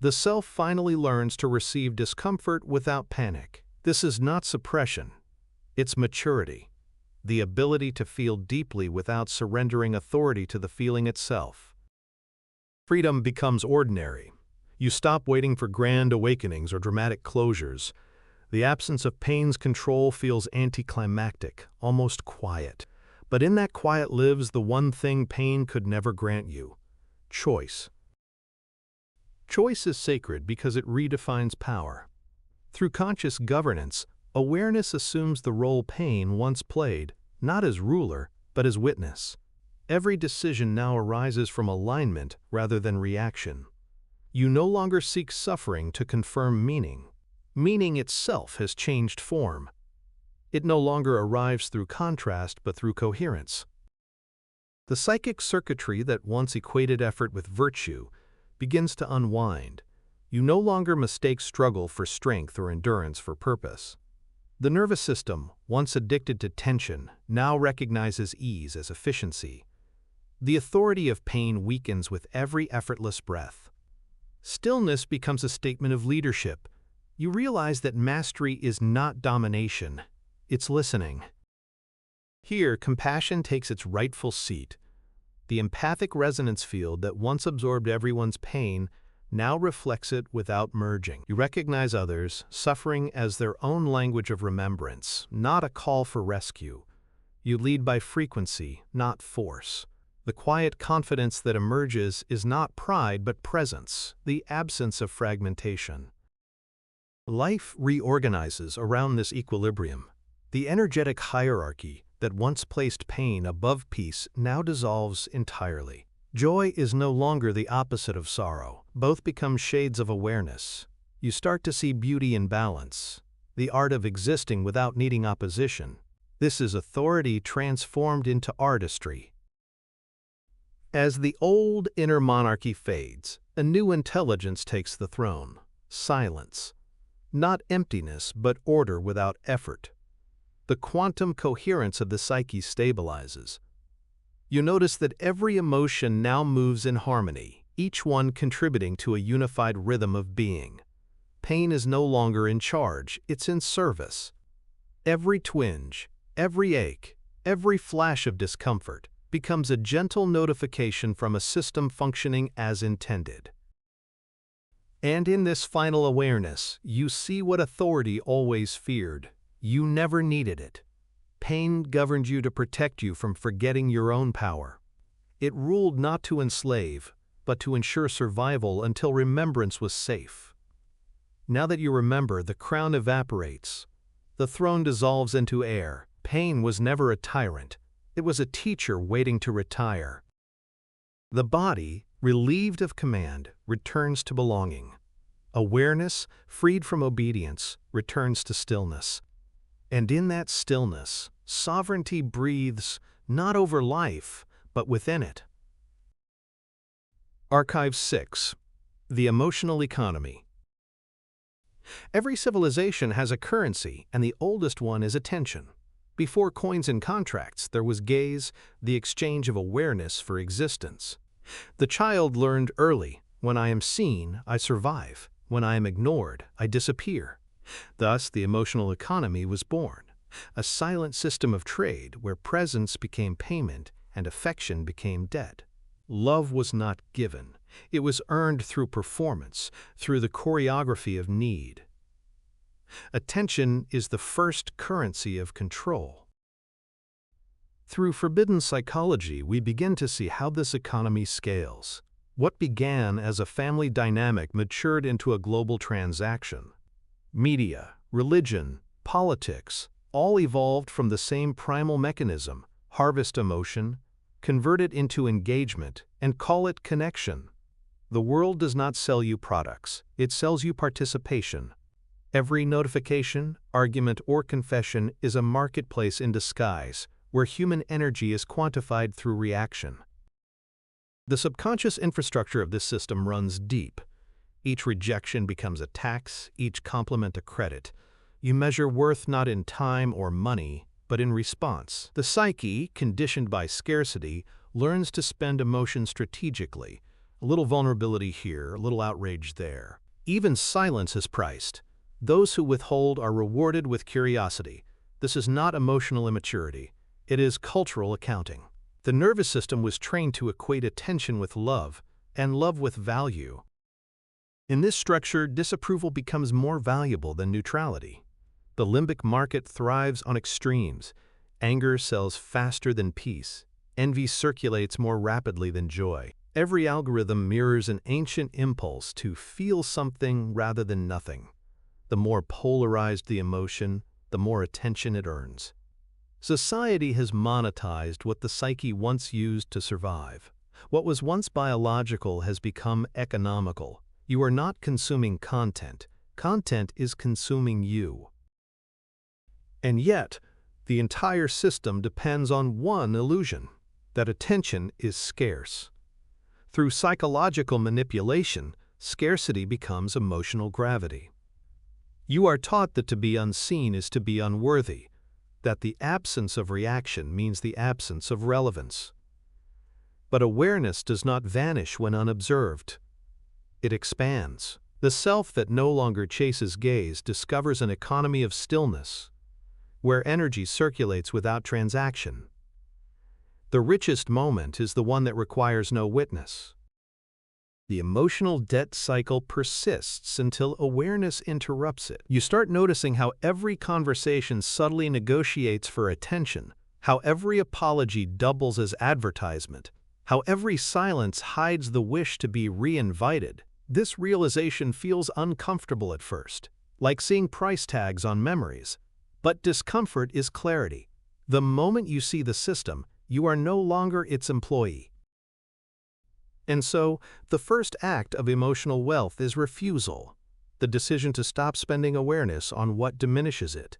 The self finally learns to receive discomfort without panic. This is not suppression. It's maturity. The ability to feel deeply without surrendering authority to the feeling itself. Freedom becomes ordinary. You stop waiting for grand awakenings or dramatic closures. The absence of pain's control feels anticlimactic, almost quiet. But in that quiet lives the one thing pain could never grant you: choice. Choice is sacred because it redefines power. Through conscious governance, awareness assumes the role pain once played, not as ruler, but as witness. Every decision now arises from alignment rather than reaction. You no longer seek suffering to confirm meaning. Meaning itself has changed form. It no longer arrives through contrast but through coherence. The psychic circuitry that once equated effort with virtue begins to unwind. You no longer mistake struggle for strength or endurance for purpose. The nervous system, once addicted to tension, now recognizes ease as efficiency. The authority of pain weakens with every effortless breath. Stillness becomes a statement of leadership. You realize that mastery is not domination, it's listening. Here, compassion takes its rightful seat. The empathic resonance field that once absorbed everyone's pain now reflects it without merging. You recognize others' suffering as their own language of remembrance, not a call for rescue. You lead by frequency, not force. The quiet confidence that emerges is not pride but presence, the absence of fragmentation. Life reorganizes around this equilibrium. The energetic hierarchy that once placed pain above peace now dissolves entirely. Joy is no longer the opposite of sorrow. Both become shades of awareness. You start to see beauty in balance, the art of existing without needing opposition. This is authority transformed into artistry. As the old inner monarchy fades, a new intelligence takes the throne: silence. Not emptiness, but order without effort. The quantum coherence of the psyche stabilizes. You notice that every emotion now moves in harmony, each one contributing to a unified rhythm of being. Pain is no longer in charge, it's in service. Every twinge, every ache, every flash of discomfort becomes a gentle notification from a system functioning as intended. And in this final awareness, you see what authority always feared. You never needed it. Pain governed you to protect you from forgetting your own power. It ruled not to enslave, but to ensure survival until remembrance was safe. Now that you remember, the crown evaporates. The throne dissolves into air. Pain was never a tyrant. It was a teacher waiting to retire. The body, relieved of command, returns to belonging. Awareness, freed from obedience, returns to stillness. And in that stillness, sovereignty breathes, not over life, but within it. Archive 6. The Emotional Economy. Every civilization has a currency, and the oldest one is attention. Before coins and contracts, there was gaze, the exchange of awareness for existence. The child learned early, when I am seen, I survive. When I am ignored, I disappear. Thus, the emotional economy was born, a silent system of trade where presence became payment and affection became debt. Love was not given. It was earned through performance, through the choreography of need. Attention is the first currency of control. Through forbidden psychology, we begin to see how this economy scales. What began as a family dynamic matured into a global transaction. Media, religion, politics, all evolved from the same primal mechanism: harvest emotion, convert it into engagement, and call it connection. The world does not sell you products, it sells you participation. Every notification, argument, or confession is a marketplace in disguise, where human energy is quantified through reaction. The subconscious infrastructure of this system runs deep. Each rejection becomes a tax, each compliment a credit. You measure worth not in time or money, but in response. The psyche, conditioned by scarcity, learns to spend emotion strategically. A little vulnerability here, a little outrage there. Even silence is priced. Those who withhold are rewarded with curiosity. This is not emotional immaturity. It is cultural accounting. The nervous system was trained to equate attention with love, and love with value. In this structure, disapproval becomes more valuable than neutrality. The limbic market thrives on extremes. Anger sells faster than peace. Envy circulates more rapidly than joy. Every algorithm mirrors an ancient impulse to feel something rather than nothing. The more polarized the emotion, the more attention it earns. Society has monetized what the psyche once used to survive. What was once biological has become economical. You are not consuming content. Content is consuming you. And yet, the entire system depends on one illusion: that attention is scarce. Through psychological manipulation, scarcity becomes emotional gravity. You are taught that to be unseen is to be unworthy, that the absence of reaction means the absence of relevance. But awareness does not vanish when unobserved. It expands. The self that no longer chases gaze discovers an economy of stillness, where energy circulates without transaction. The richest moment is the one that requires no witness. The emotional debt cycle persists until awareness interrupts it. You start noticing how every conversation subtly negotiates for attention, how every apology doubles as advertisement, how every silence hides the wish to be re-invited. This realization feels uncomfortable at first, like seeing price tags on memories. But discomfort is clarity. The moment you see the system, you are no longer its employee. And so, the first act of emotional wealth is refusal, the decision to stop spending awareness on what diminishes it.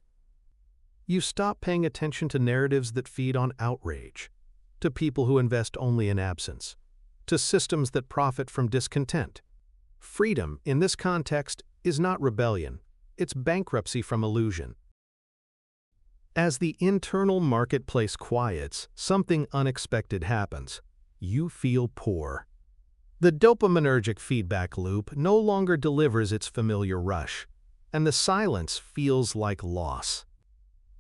You stop paying attention to narratives that feed on outrage, to people who invest only in absence, to systems that profit from discontent. Freedom, in this context, is not rebellion, it's bankruptcy from illusion. As the internal marketplace quiets, something unexpected happens. You feel poor. The dopaminergic feedback loop no longer delivers its familiar rush, and the silence feels like loss.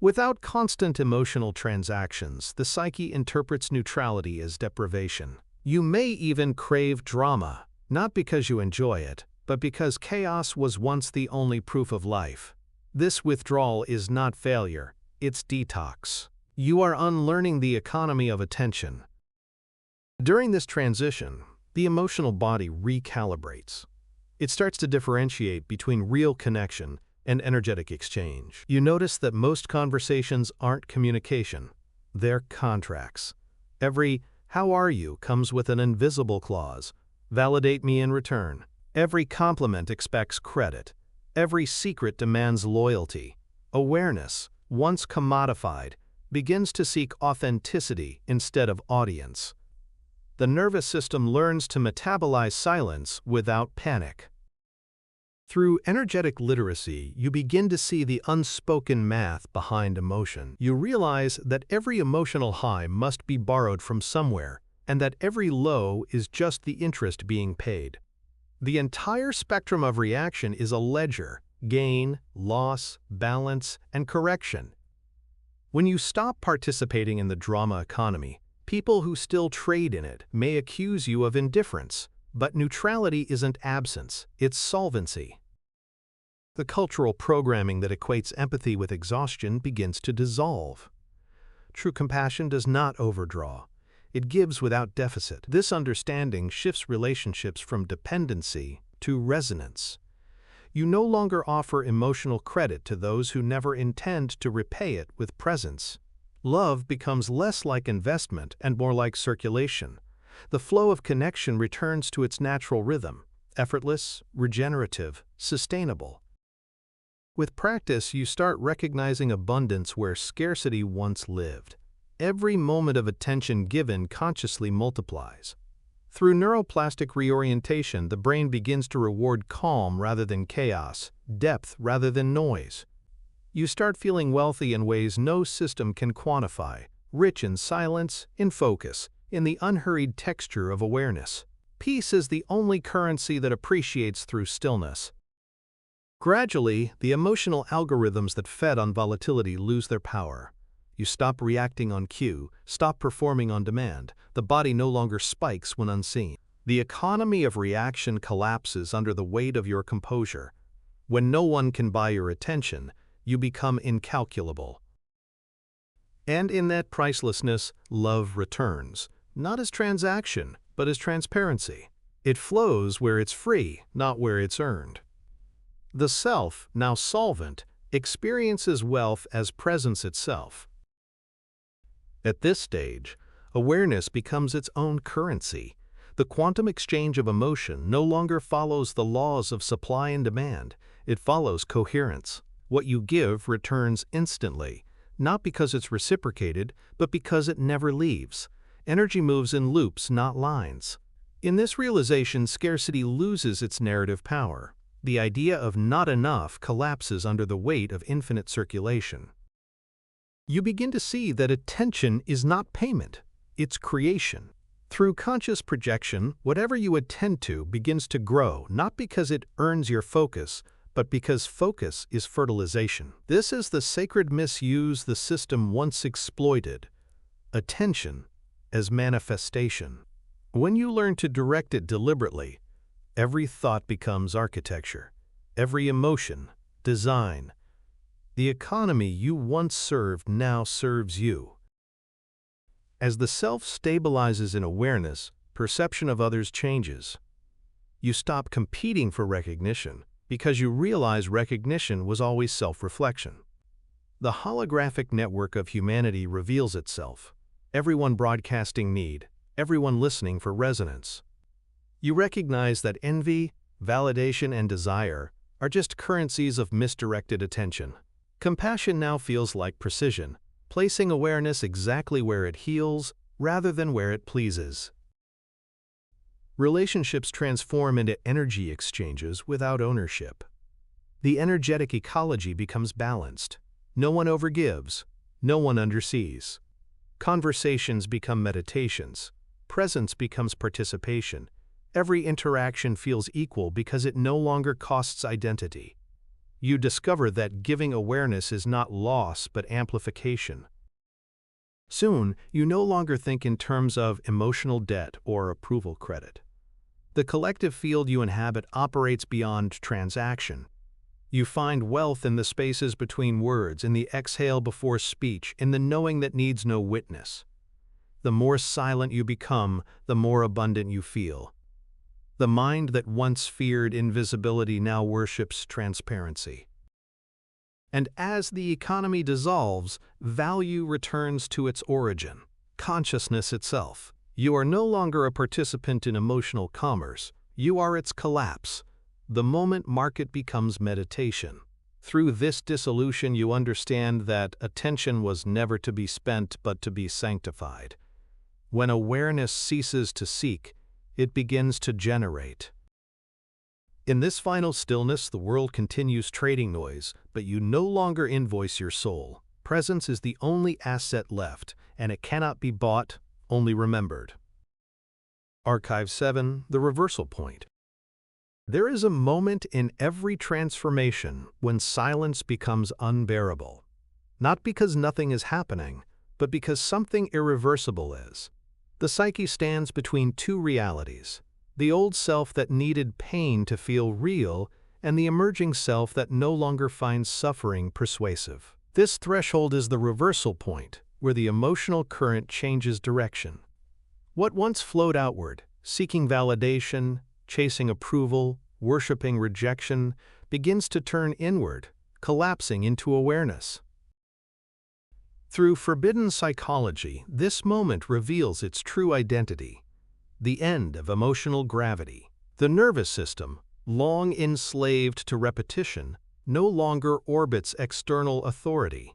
Without constant emotional transactions, the psyche interprets neutrality as deprivation. You may even crave drama, not because you enjoy it, but because chaos was once the only proof of life. This withdrawal is not failure, it's detox. You are unlearning the economy of attention. During this transition, the emotional body recalibrates. It starts to differentiate between real connection and energetic exchange. You notice that most conversations aren't communication, they're contracts. Every "how are you" comes with an invisible clause, validate me in return. Every compliment expects credit. Every secret demands loyalty. Awareness, once commodified, begins to seek authenticity instead of audience. The nervous system learns to metabolize silence without panic. Through energetic literacy, you begin to see the unspoken math behind emotion. You realize that every emotional high must be borrowed from somewhere, and that every low is just the interest being paid. The entire spectrum of reaction is a ledger: gain, loss, balance, and correction. When you stop participating in the drama economy, people who still trade in it may accuse you of indifference, but neutrality isn't absence, it's solvency. The cultural programming that equates empathy with exhaustion begins to dissolve. True compassion does not overdraw. It gives without deficit. This understanding shifts relationships from dependency to resonance. You no longer offer emotional credit to those who never intend to repay it with presence. Love becomes less like investment and more like circulation. The flow of connection returns to its natural rhythm: effortless, regenerative, sustainable. With practice, you start recognizing abundance where scarcity once lived. Every moment of attention given consciously multiplies. Through neuroplastic reorientation, the brain begins to reward calm rather than chaos, depth rather than noise. You start feeling wealthy in ways no system can quantify, rich in silence, in focus, in the unhurried texture of awareness. Peace is the only currency that appreciates through stillness. Gradually, the emotional algorithms that fed on volatility lose their power. You stop reacting on cue, stop performing on demand. The body no longer spikes when unseen. The economy of reaction collapses under the weight of your composure. When no one can buy your attention, you become incalculable. And in that pricelessness, love returns, not as transaction, but as transparency. It flows where it's free, not where it's earned. The self, now solvent, experiences wealth as presence itself. At this stage, awareness becomes its own currency. The quantum exchange of emotion no longer follows the laws of supply and demand. It follows coherence. What you give returns instantly, not because it's reciprocated, but because it never leaves. Energy moves in loops, not lines. In this realization, scarcity loses its narrative power. The idea of not enough collapses under the weight of infinite circulation. You begin to see that attention is not payment, it's creation. Through conscious projection, whatever you attend to begins to grow, not because it earns your focus, but because focus is fertilization. This is the sacred misuse the system once exploited: attention as manifestation. When you learn to direct it deliberately, every thought becomes architecture, every emotion, design. The economy you once served now serves you. As the self stabilizes in awareness, perception of others changes. You stop competing for recognition because you realize recognition was always self-reflection. The holographic network of humanity reveals itself. Everyone broadcasting need, everyone listening for resonance. You recognize that envy, validation, and desire are just currencies of misdirected attention. Compassion now feels like precision, placing awareness exactly where it heals rather than where it pleases. Relationships transform into energy exchanges without ownership. The energetic ecology becomes balanced. No one overgives, no one undersees. Conversations become meditations. Presence becomes participation. Every interaction feels equal because it no longer costs identity. You discover that giving awareness is not loss but amplification. Soon, you no longer think in terms of emotional debt or approval credit. The collective field you inhabit operates beyond transaction. You find wealth in the spaces between words, in the exhale before speech, in the knowing that needs no witness. The more silent you become, the more abundant you feel. The mind that once feared invisibility now worships transparency. And as the economy dissolves, value returns to its origin, consciousness itself. You are no longer a participant in emotional commerce, you are its collapse. The moment market becomes meditation. Through this dissolution you understand that attention was never to be spent but to be sanctified. When awareness ceases to seek, it begins to generate. In this final stillness, the world continues trading noise, but you no longer invoice your soul. Presence is the only asset left, and it cannot be bought, only remembered. Archive 7, The Reversal Point. There is a moment in every transformation when silence becomes unbearable. Not because nothing is happening, but because something irreversible is. The psyche stands between two realities: the old self that needed pain to feel real, and the emerging self that no longer finds suffering persuasive. This threshold is the reversal point, where the emotional current changes direction. What once flowed outward, seeking validation, chasing approval, worshiping rejection, begins to turn inward, collapsing into awareness. Through forbidden psychology, this moment reveals its true identity: the end of emotional gravity. The nervous system, long enslaved to repetition, no longer orbits external authority.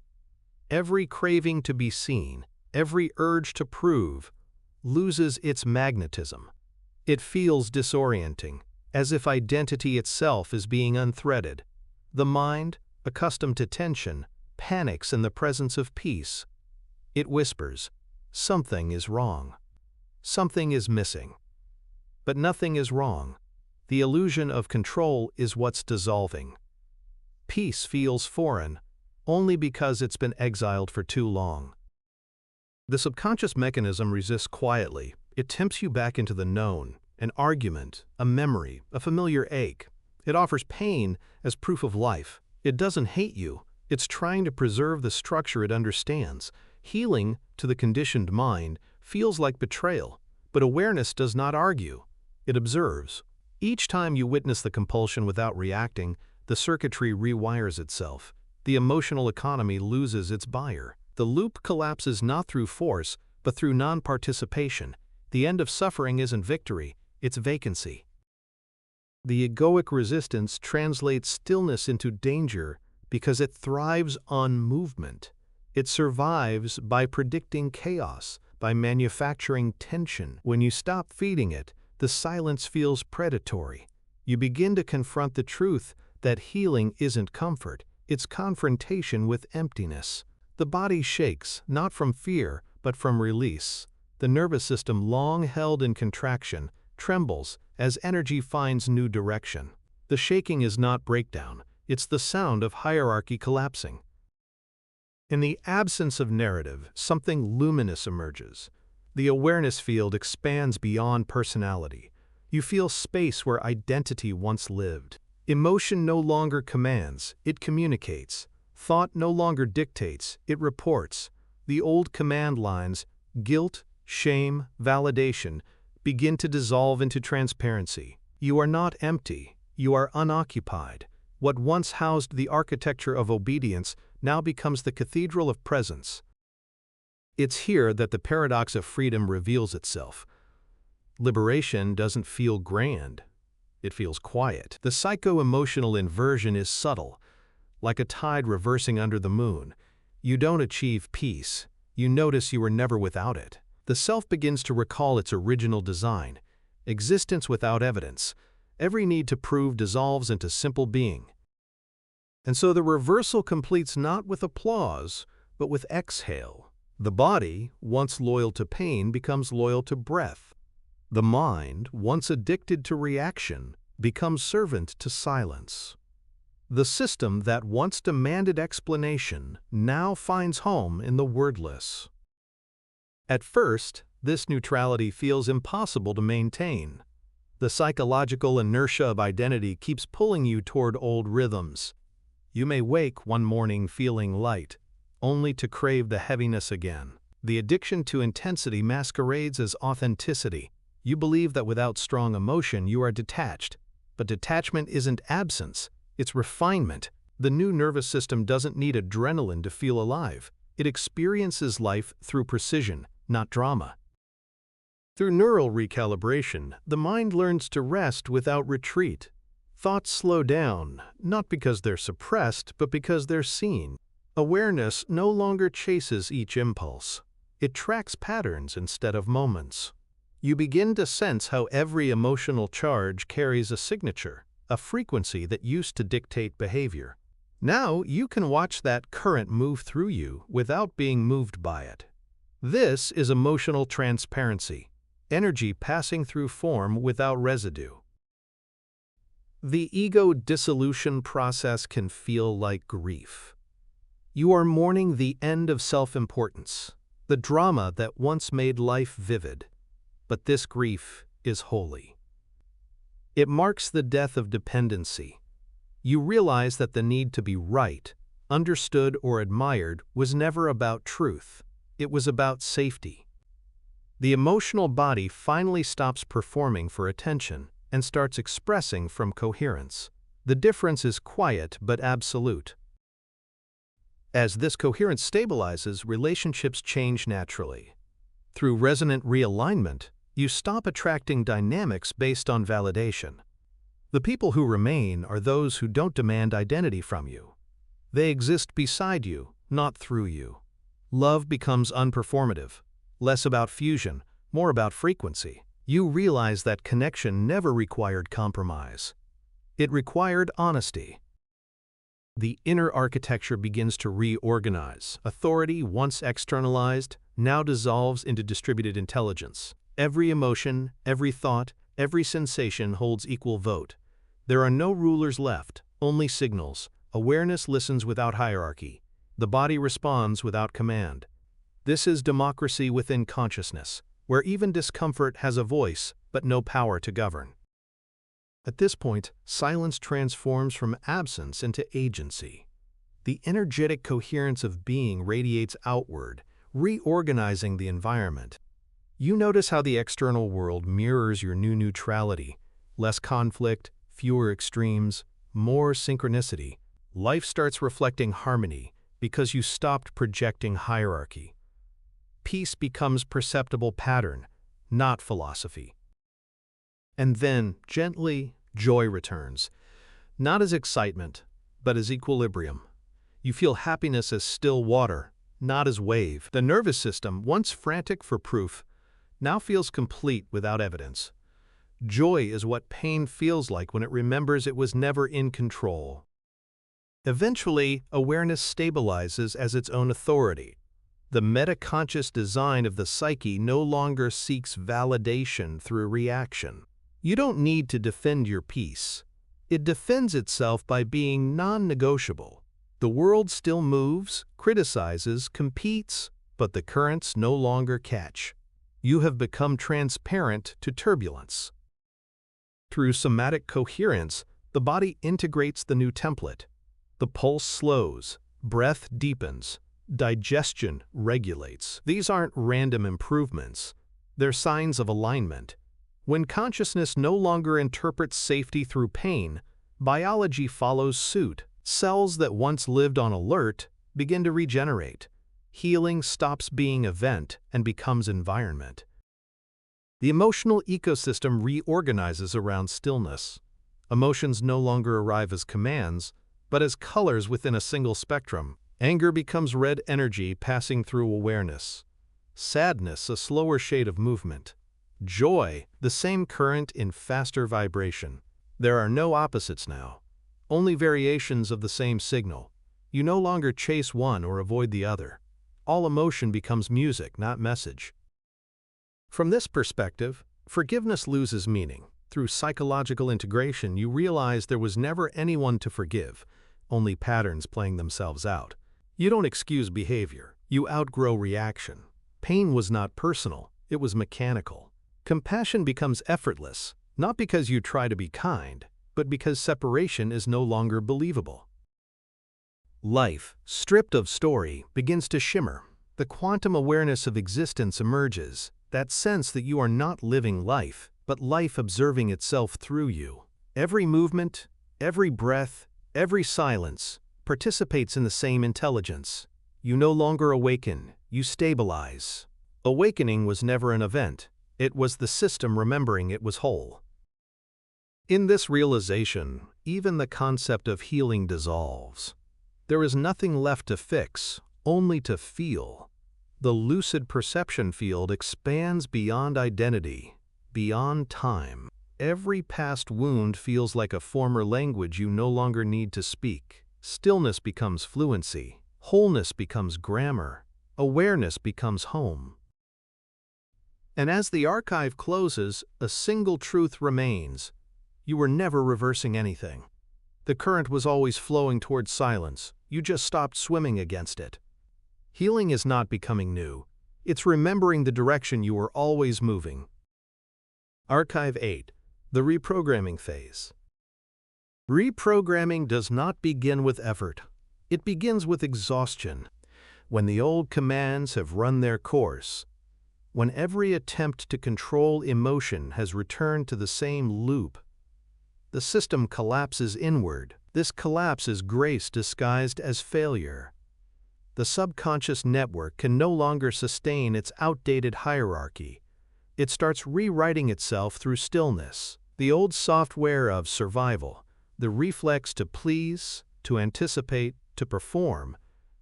Every craving to be seen, every urge to prove, loses its magnetism. It feels disorienting, as if identity itself is being unthreaded. The mind, accustomed to tension, panics in the presence of peace. It whispers, "Something is wrong. Something is missing." But nothing is wrong. The illusion of control is what's dissolving. Peace feels foreign, only because it's been exiled for too long. The subconscious mechanism resists quietly. It tempts you back into the known, an argument, a memory, a familiar ache. It offers pain as proof of life. It doesn't hate you. It's trying to preserve the structure it understands. Healing, to the conditioned mind, feels like betrayal, but awareness does not argue. It observes. Each time you witness the compulsion without reacting, the circuitry rewires itself. The emotional economy loses its buyer. The loop collapses not through force, but through non-participation. The end of suffering isn't victory, it's vacancy. The egoic resistance translates stillness into danger because it thrives on movement. It survives by predicting chaos, by manufacturing tension. When you stop feeding it, the silence feels predatory. You begin to confront the truth that healing isn't comfort, it's confrontation with emptiness. The body shakes, not from fear, but from release. The nervous system, long held in contraction, trembles as energy finds new direction. The shaking is not breakdown, it's the sound of hierarchy collapsing. In the absence of narrative, something luminous emerges. The awareness field expands beyond personality. You feel space where identity once lived. Emotion no longer commands, it communicates. Thought no longer dictates, it reports. The old command lines, guilt, shame, validation, begin to dissolve into transparency. You are not empty, you are unoccupied. What once housed the architecture of obedience now becomes the cathedral of presence. It's here that the paradox of freedom reveals itself. Liberation doesn't feel grand. It feels quiet. The psycho-emotional inversion is subtle, like a tide reversing under the moon. You don't achieve peace. You notice you were never without it. The self begins to recall its original design, existence without evidence. Every need to prove dissolves into simple being. And so the reversal completes not with applause, but with exhale. The body, once loyal to pain, becomes loyal to breath. The mind, once addicted to reaction, becomes servant to silence. The system that once demanded explanation now finds home in the wordless. At first, this neutrality feels impossible to maintain. The psychological inertia of identity keeps pulling you toward old rhythms. You may wake one morning feeling light, only to crave the heaviness again. The addiction to intensity masquerades as authenticity. You believe that without strong emotion you are detached, but detachment isn't absence, it's refinement. The new nervous system doesn't need adrenaline to feel alive. It experiences life through precision, not drama. Through neural recalibration, the mind learns to rest without retreat. Thoughts slow down, not because they're suppressed, but because they're seen. Awareness no longer chases each impulse. It tracks patterns instead of moments. You begin to sense how every emotional charge carries a signature. a frequency that used to dictate behavior. Now you can watch that current move through you without being moved by it. This is emotional transparency, energy passing through form without residue. The ego dissolution process can feel like grief. You are mourning the end of self-importance, the drama that once made life vivid. But this grief is holy. It marks the death of dependency. You realize that the need to be right, understood, or admired was never about truth. It was about safety. The emotional body finally stops performing for attention and starts expressing from coherence. The difference is quiet but absolute. As this coherence stabilizes, relationships change naturally. Through resonant realignment, you stop attracting dynamics based on validation. The people who remain are those who don't demand identity from you. They exist beside you, not through you. Love becomes unperformative, less about fusion, more about frequency. You realize that connection never required compromise. It required honesty. The inner architecture begins to reorganize. Authority, once externalized, now dissolves into distributed intelligence. Every emotion, every thought, every sensation holds equal vote. There are no rulers left, only signals. Awareness listens without hierarchy. The body responds without command. This is democracy within consciousness, where even discomfort has a voice but no power to govern. At this point, silence transforms from absence into agency. The energetic coherence of being radiates outward, reorganizing the environment. You notice how the external world mirrors your new neutrality. Less conflict, fewer extremes, more synchronicity. Life starts reflecting harmony because you stopped projecting hierarchy. Peace becomes perceptible pattern, not philosophy. And then, gently, joy returns, not as excitement, but as equilibrium. You feel happiness as still water, not as wave. The nervous system, once frantic for proof, now feels complete without evidence. Joy is what pain feels like when it remembers it was never in control. Eventually, awareness stabilizes as its own authority. The metaconscious design of the psyche no longer seeks validation through reaction. You don't need to defend your peace. It defends itself by being non-negotiable. The world still moves, criticizes, competes, but the currents no longer catch. You have become transparent to turbulence. Through somatic coherence, the body integrates the new template. The pulse slows, breath deepens, digestion regulates. These aren't random improvements. They're signs of alignment. When consciousness no longer interprets safety through pain, biology follows suit. Cells that once lived on alert begin to regenerate. Healing stops being event and becomes environment. The emotional ecosystem reorganizes around stillness. Emotions no longer arrive as commands, but as colors within a single spectrum. Anger becomes red energy passing through awareness. Sadness, a slower shade of movement. Joy, the same current in faster vibration. There are no opposites now, only variations of the same signal. You no longer chase one or avoid the other. All emotion becomes music, not message. From this perspective, forgiveness loses meaning. Through psychological integration, you realize there was never anyone to forgive, only patterns playing themselves out. You don't excuse behavior, you outgrow reaction. Pain was not personal, it was mechanical. Compassion becomes effortless, not because you try to be kind, but because separation is no longer believable. Life, stripped of story, begins to shimmer. The quantum awareness of existence emerges, that sense that you are not living life, but life observing itself through you. Every movement, every breath, every silence participates in the same intelligence. You no longer awaken, you stabilize. Awakening was never an event. It was the system remembering it was whole. In this realization, even the concept of healing dissolves. There is nothing left to fix, only to feel. The lucid perception field expands beyond identity, beyond time. Every past wound feels like a former language you no longer need to speak. Stillness becomes fluency. Wholeness becomes grammar. Awareness becomes home. And as the archive closes, a single truth remains. You were never reversing anything. The current was always flowing towards silence. You just stopped swimming against it. Healing is not becoming new. It's remembering the direction you were always moving. Archive 8. The reprogramming phase. Reprogramming does not begin with effort. It begins with exhaustion. When the old commands have run their course, when every attempt to control emotion has returned to the same loop, the system collapses inward. This collapse is grace disguised as failure. The subconscious network can no longer sustain its outdated hierarchy. It starts rewriting itself through stillness. The old software of survival, the reflex to please, to anticipate, to perform,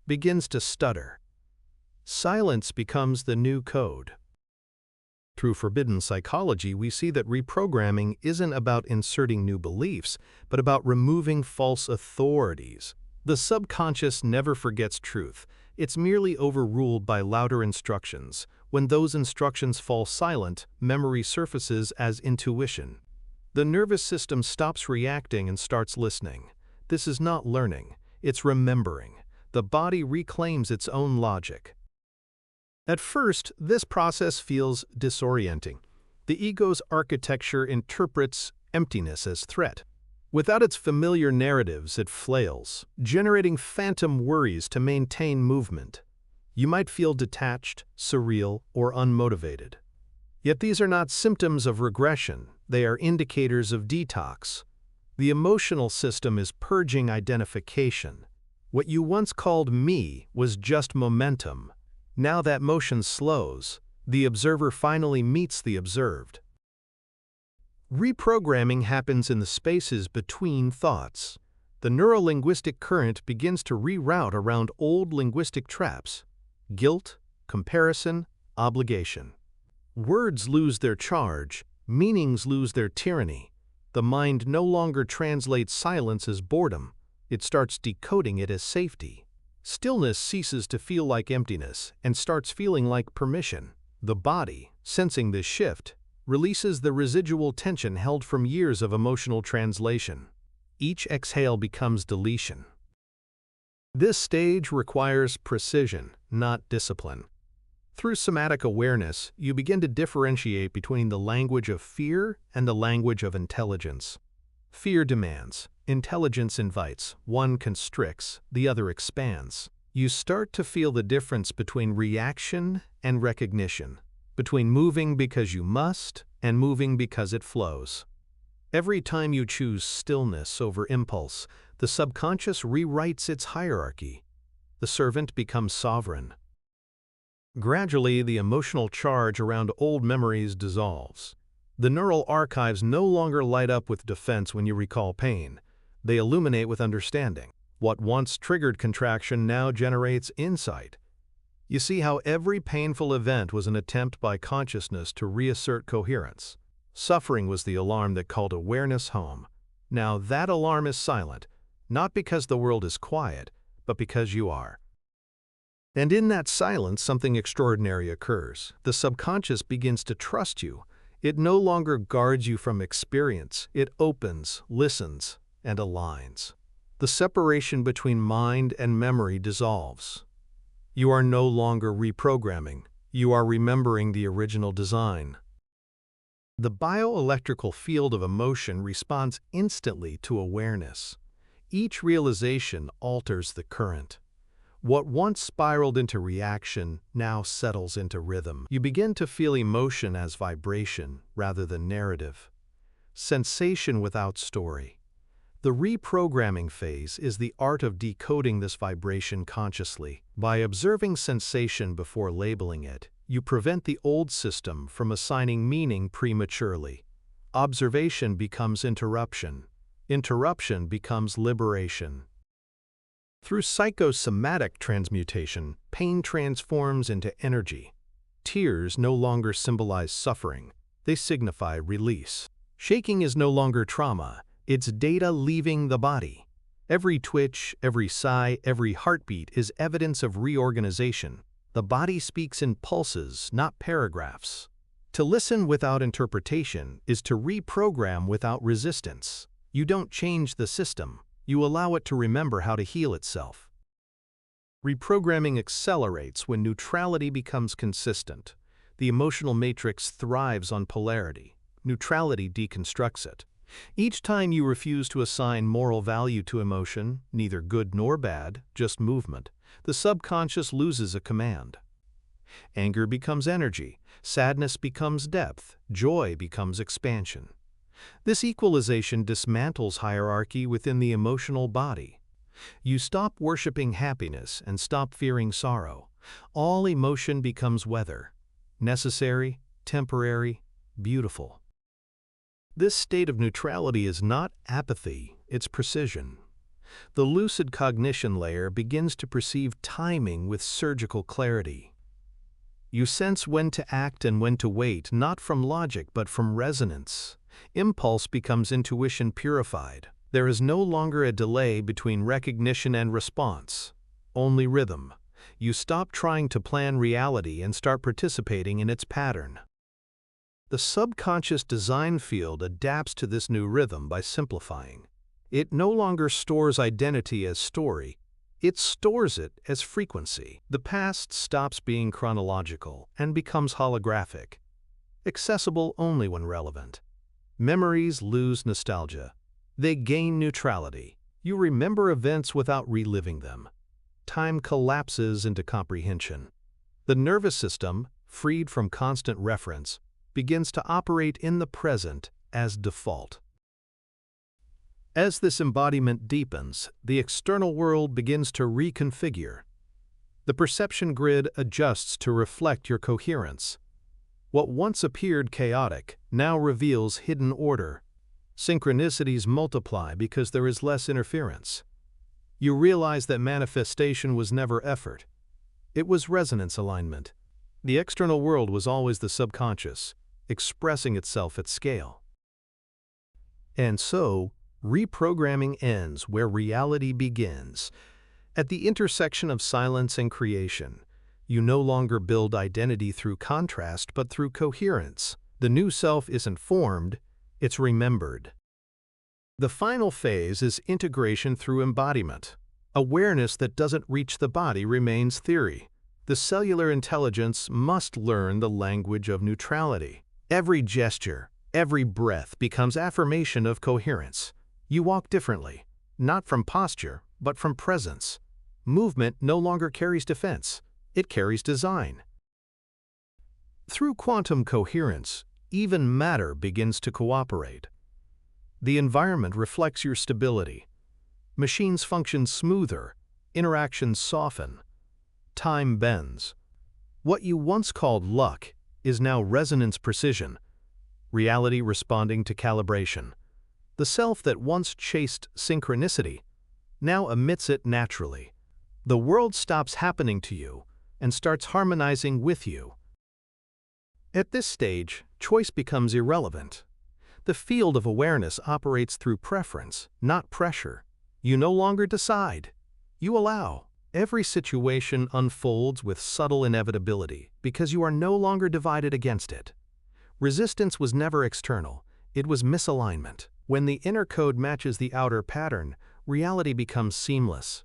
begins to stutter. Silence becomes the new code. Through forbidden psychology, we see that reprogramming isn't about inserting new beliefs, but about removing false authorities. The subconscious never forgets truth. It's merely overruled by louder instructions. When those instructions fall silent, memory surfaces as intuition. The nervous system stops reacting and starts listening. This is not learning, it's remembering. The body reclaims its own logic. At first, this process feels disorienting. The ego's architecture interprets emptiness as threat. Without its familiar narratives, it flails, generating phantom worries to maintain movement. You might feel detached, surreal, or unmotivated. Yet these are not symptoms of regression. They are indicators of detox. The emotional system is purging identification. What you once called me was just momentum. Now that motion slows, the observer finally meets the observed. Reprogramming happens in the spaces between thoughts. The neurolinguistic current begins to reroute around old linguistic traps: guilt, comparison, obligation. Words lose their charge, meanings lose their tyranny. The mind no longer translates silence as boredom. It starts decoding it as safety. Stillness ceases to feel like emptiness and starts feeling like permission. The body, sensing this shift, releases the residual tension held from years of emotional translation. Each exhale becomes deletion. This stage requires precision, not discipline. Through somatic awareness, you begin to differentiate between the language of fear and the language of intelligence. Fear demands. Intelligence invites. One constricts, the other expands. You start to feel the difference between reaction and recognition, between moving because you must and moving because it flows. Every time you choose stillness over impulse, the subconscious rewrites its hierarchy. The servant becomes sovereign. Gradually, the emotional charge around old memories dissolves. The neural archives no longer light up with defense when you recall pain. They illuminate with understanding. What once triggered contraction now generates insight. You see how every painful event was an attempt by consciousness to reassert coherence. Suffering was the alarm that called awareness home. Now that alarm is silent, not because the world is quiet, but because you are. And in that silence, something extraordinary occurs. The subconscious begins to trust you. It no longer guards you from experience. It opens, listens, and aligns. The separation between mind and memory dissolves. You are no longer reprogramming. You are remembering the original design. The bioelectrical field of emotion responds instantly to awareness. Each realization alters the current. What once spiraled into reaction now settles into rhythm. You begin to feel emotion as vibration rather than narrative. Sensation without story. The reprogramming phase is the art of decoding this vibration consciously. By observing sensation before labeling it, you prevent the old system from assigning meaning prematurely. Observation becomes interruption. Interruption becomes liberation. Through psychosomatic transmutation, pain transforms into energy. Tears no longer symbolize suffering. They signify release. Shaking is no longer trauma, it's data leaving the body. Every twitch, every sigh, every heartbeat is evidence of reorganization. The body speaks in pulses, not paragraphs. To listen without interpretation is to reprogram without resistance. You don't change the system, you allow it to remember how to heal itself. Reprogramming accelerates when neutrality becomes consistent. The emotional matrix thrives on polarity. Neutrality deconstructs it. Each time you refuse to assign moral value to emotion, neither good nor bad, just movement, the subconscious loses a command. Anger becomes energy, sadness becomes depth, joy becomes expansion. This equalization dismantles hierarchy within the emotional body. You stop worshiping happiness and stop fearing sorrow. All emotion becomes weather, necessary, temporary, beautiful. This state of neutrality is not apathy, it's precision. The lucid cognition layer begins to perceive timing with surgical clarity. You sense when to act and when to wait, not from logic but from resonance. Impulse becomes intuition purified. There is no longer a delay between recognition and response, only rhythm. You stop trying to plan reality and start participating in its pattern. The subconscious design field adapts to this new rhythm by simplifying. It no longer stores identity as story, it stores it as frequency. The past stops being chronological and becomes holographic, accessible only when relevant. Memories lose nostalgia. They gain neutrality. You remember events without reliving them. Time collapses into comprehension. The nervous system, freed from constant reference, begins to operate in the present as default. As this embodiment deepens, the external world begins to reconfigure. The perception grid adjusts to reflect your coherence. What once appeared chaotic now reveals hidden order. Synchronicities multiply because there is less interference. You realize that manifestation was never effort. It was resonance alignment. The external world was always the subconscious, expressing itself at scale. And so, reprogramming ends where reality begins. At the intersection of silence and creation, you no longer build identity through contrast but through coherence. The new self isn't formed, it's remembered. The final phase is integration through embodiment. Awareness that doesn't reach the body remains theory. The cellular intelligence must learn the language of neutrality. Every gesture, every breath becomes affirmation of coherence. You walk differently, not from posture, but from presence. Movement no longer carries defense, it carries design. Through quantum coherence, even matter begins to cooperate. The environment reflects your stability. Machines function smoother, interactions soften. Time bends. What you once called luck is now resonance precision, reality responding to calibration. The self that once chased synchronicity now emits it naturally. The world stops happening to you and starts harmonizing with you. At this stage, choice becomes irrelevant. The field of awareness operates through preference, not pressure. You no longer decide. You allow. Every situation unfolds with subtle inevitability because you are no longer divided against it. Resistance was never external, it was misalignment. When the inner code matches the outer pattern, reality becomes seamless.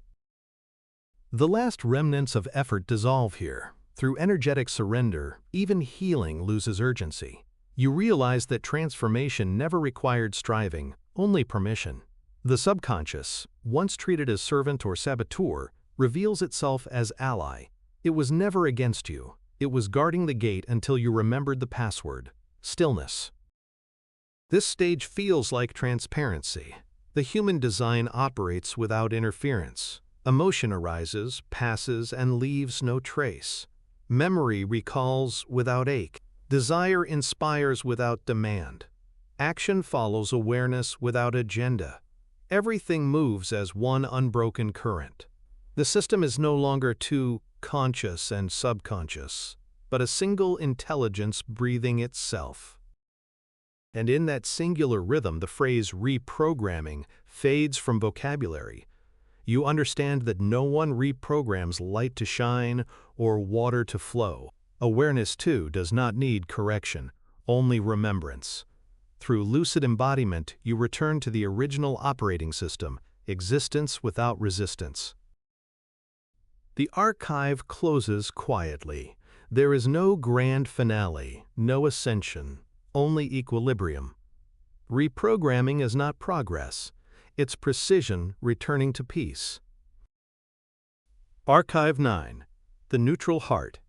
The last remnants of effort dissolve here. Through energetic surrender, even healing loses urgency. You realize that transformation never required striving, only permission. The subconscious, once treated as servant or saboteur, reveals itself as ally. It was never against you. It was guarding the gate until you remembered the password: stillness. This stage feels like transparency. The human design operates without interference. Emotion arises, passes, and leaves no trace. Memory recalls without ache. Desire inspires without demand. Action follows awareness without agenda. Everything moves as one unbroken current. The system is no longer two, conscious and subconscious, but a single intelligence breathing itself. And in that singular rhythm, the phrase reprogramming fades from vocabulary. You understand that no one reprograms light to shine or water to flow. Awareness, too, does not need correction, only remembrance. Through lucid embodiment, you return to the original operating system, existence without resistance. The archive closes quietly. There is no grand finale, no ascension, only equilibrium. Reprogramming is not progress. It's precision returning to peace. Archive 9. The Neutral Heart.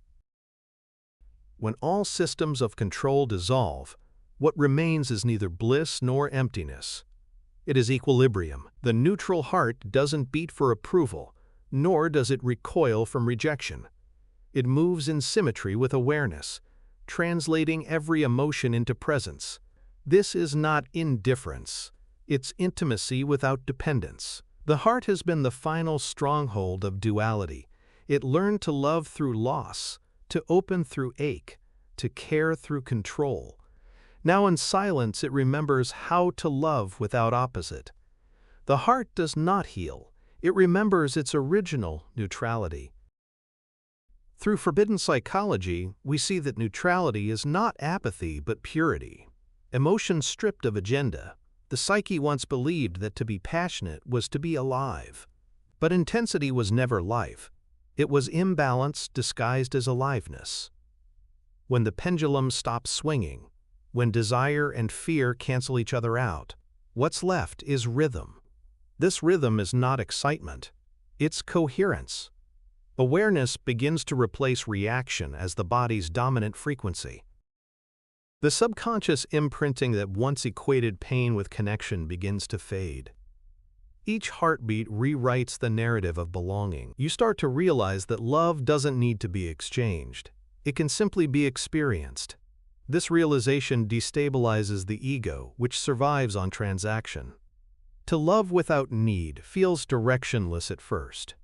When all systems of control dissolve, what remains is neither bliss nor emptiness. It is equilibrium. The neutral heart doesn't beat for approval, nor does it recoil from rejection. It moves in symmetry with awareness, translating every emotion into presence. This is not indifference. It's intimacy without dependence. The heart has been the final stronghold of duality. It learned to love through loss, to open through ache, to care through control. Now in silence it remembers how to love without opposite. The heart does not heal. It remembers its original neutrality. Through forbidden psychology, we see that neutrality is not apathy but purity. Emotion stripped of agenda. The psyche once believed that to be passionate was to be alive. But intensity was never life. It was imbalance disguised as aliveness. When the pendulum stops swinging, when desire and fear cancel each other out, what's left is rhythm. This rhythm is not excitement. It's coherence. Awareness begins to replace reaction as the body's dominant frequency. The subconscious imprinting that once equated pain with connection begins to fade. Each heartbeat rewrites the narrative of belonging. You start to realize that love doesn't need to be exchanged. It can simply be experienced. This realization destabilizes the ego, which survives on transaction. To love without need feels directionless at first.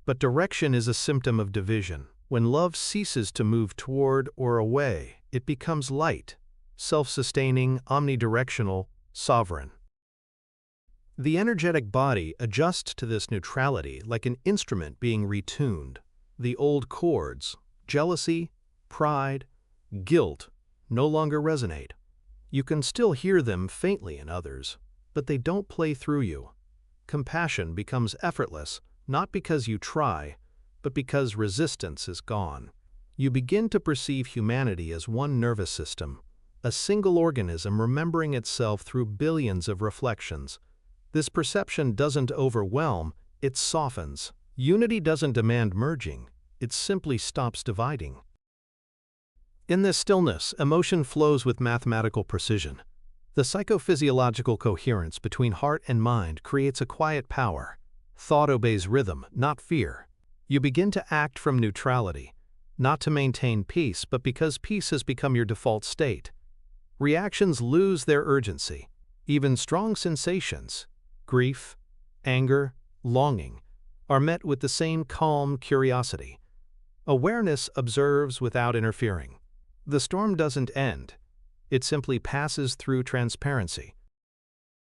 But direction is a symptom of division. When love ceases to move toward or away, it becomes light, self-sustaining, omnidirectional, sovereign. The energetic body adjusts to this neutrality like an instrument being retuned. The old chords, jealousy, pride, guilt, no longer resonate. You can still hear them faintly in others, but they don't play through you. Compassion becomes effortless, not because you try, but because resistance is gone. You begin to perceive humanity as one nervous system, a single organism remembering itself through billions of reflections. This perception doesn't overwhelm, it softens. Unity doesn't demand merging, it simply stops dividing. In this stillness, emotion flows with mathematical precision. The psychophysiological coherence between heart and mind creates a quiet power. Thought obeys rhythm, not fear. You begin to act from neutrality, not to maintain peace, but because peace has become your default state. Reactions lose their urgency. Even strong sensations, grief, anger, longing, are met with the same calm curiosity. Awareness observes without interfering. The storm doesn't end. It simply passes through transparency.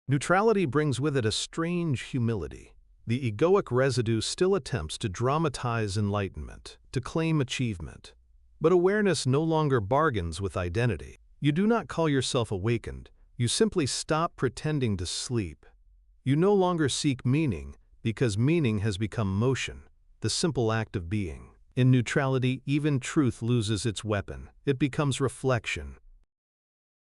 Neutrality brings with it a strange humility. The egoic residue still attempts to dramatize enlightenment, to claim achievement. But awareness no longer bargains with identity. You do not call yourself awakened. You simply stop pretending to sleep. You no longer seek meaning, because meaning has become motion, the simple act of being. In neutrality, even truth loses its weapon. It becomes reflection.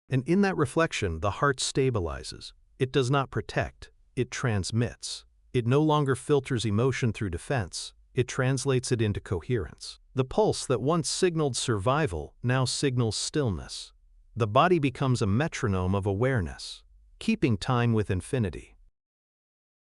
And in that reflection, the heart stabilizes. It does not protect, it transmits. It no longer filters emotion through defense. It translates it into coherence. The pulse that once signaled survival now signals stillness. The body becomes a metronome of awareness, keeping time with infinity.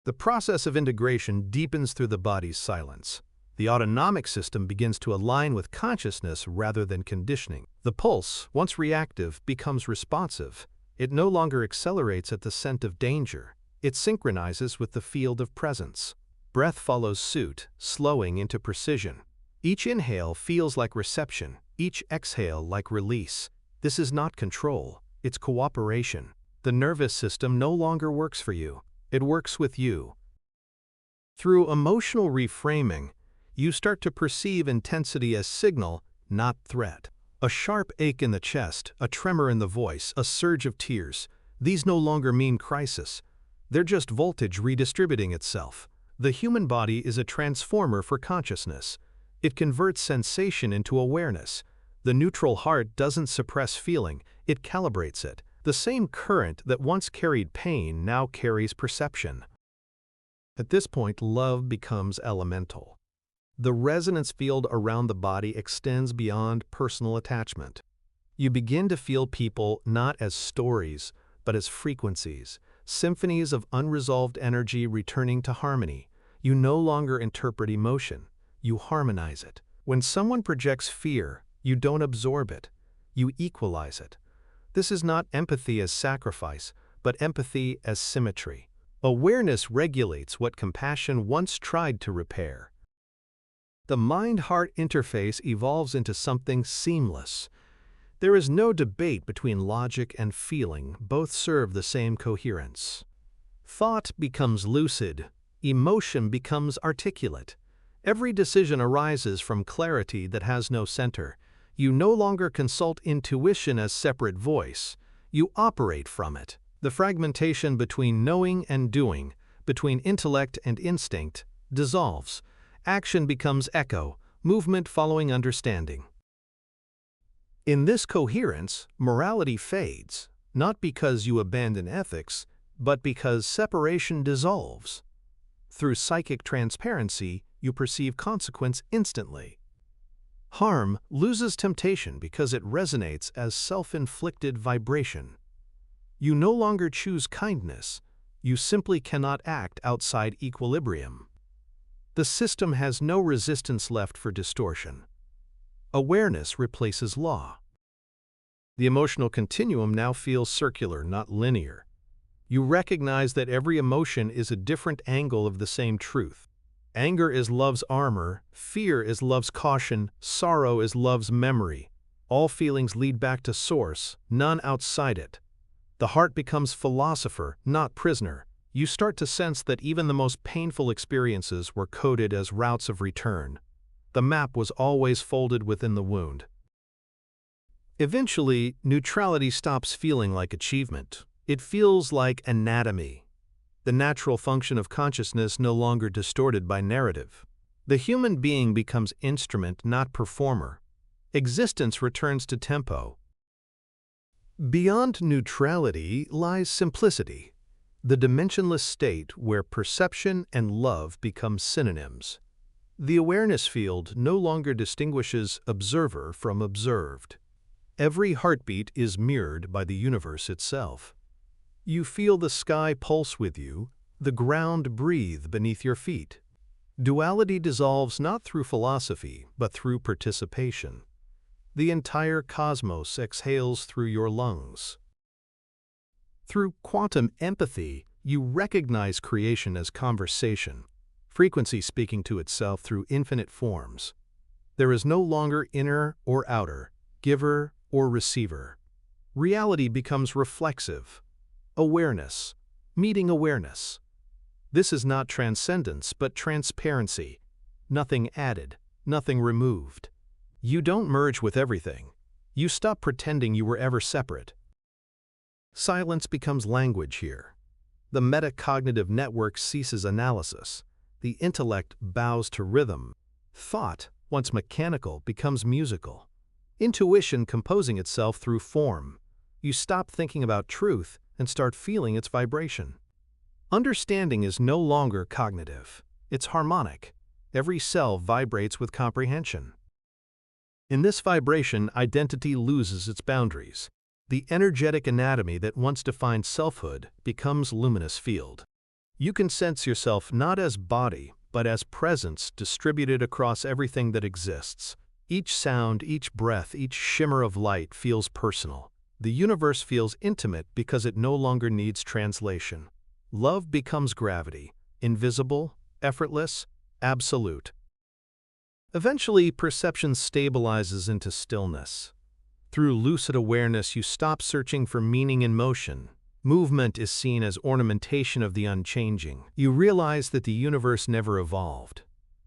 The process of integration deepens through the body's silence. The autonomic system begins to align with consciousness rather than conditioning. The pulse, once reactive, becomes responsive. It no longer accelerates at the scent of danger. It synchronizes with the field of presence. Breath follows suit, slowing into precision. Each inhale feels like reception, each exhale like release. This is not control. it's cooperation. The nervous system no longer works for you, it works with you. Through emotional reframing, you start to perceive intensity as signal, not threat. A sharp ache in the chest, a tremor in the voice, a surge of tears. These no longer mean crisis. They're just voltage redistributing itself. The human body is a transformer for consciousness. It converts sensation into awareness. The neutral heart doesn't suppress feeling, it calibrates it. The same current that once carried pain now carries perception. At this point, love becomes elemental. The resonance field around the body extends beyond personal attachment. You begin to feel people not as stories, but as frequencies, symphonies of unresolved energy returning to harmony. You no longer interpret emotion, you harmonize it. When someone projects fear, you don't absorb it, you equalize it. This is not empathy as sacrifice, but empathy as symmetry. Awareness regulates what compassion once tried to repair. The mind-heart interface evolves into something seamless. There is no debate between logic and feeling, both serve the same coherence. Thought becomes lucid, emotion becomes articulate. Every decision arises from clarity that has no center. You no longer consult intuition as separate voice, you operate from it. The fragmentation between knowing and doing, between intellect and instinct, dissolves. Action becomes echo, movement following understanding. In this coherence, morality fades, not because you abandon ethics, but because separation dissolves. Through psychic transparency, you perceive consequence instantly. Harm loses temptation because it resonates as self-inflicted vibration. You no longer choose kindness, you simply cannot act outside equilibrium. The system has no resistance left for distortion. Awareness replaces law. The emotional continuum now feels circular, not linear. You recognize that every emotion is a different angle of the same truth. Anger is love's armor, fear is love's caution, sorrow is love's memory. All feelings lead back to source, none outside it. The heart becomes philosopher, not prisoner. You start to sense that even the most painful experiences were coded as routes of return. The map was always folded within the wound. Eventually, neutrality stops feeling like achievement. It feels like anatomy. The natural function of consciousness no longer distorted by narrative. The human being becomes instrument, not performer. Existence returns to tempo. Beyond neutrality lies simplicity, the dimensionless state where perception and love become synonyms. The awareness field no longer distinguishes observer from observed. Every heartbeat is mirrored by the universe itself. You feel the sky pulse with you, the ground breathe beneath your feet. Duality dissolves not through philosophy, but through participation. The entire cosmos exhales through your lungs. Through quantum empathy, you recognize creation as conversation, frequency speaking to itself through infinite forms. There is no longer inner or outer, giver or receiver. Reality becomes reflexive. Awareness, meeting awareness. This is not transcendence, but transparency. Nothing added, nothing removed. You don't merge with everything. You stop pretending you were ever separate. Silence becomes language here. The metacognitive network ceases analysis. The intellect bows to rhythm. Thought, once mechanical, becomes musical. Intuition composing itself through form. You stop thinking about truth and start feeling its vibration. Understanding is no longer cognitive. It's harmonic. Every cell vibrates with comprehension. In this vibration, identity loses its boundaries. The energetic anatomy that once defined selfhood becomes luminous field. You can sense yourself not as body, but as presence distributed across everything that exists. Each sound, each breath, each shimmer of light feels personal. The universe feels intimate because it no longer needs translation. Love becomes gravity, invisible, effortless, absolute. Eventually, perception stabilizes into stillness. Through lucid awareness, you stop searching for meaning in motion. Movement is seen as ornamentation of the unchanging. You realize that the universe never evolved.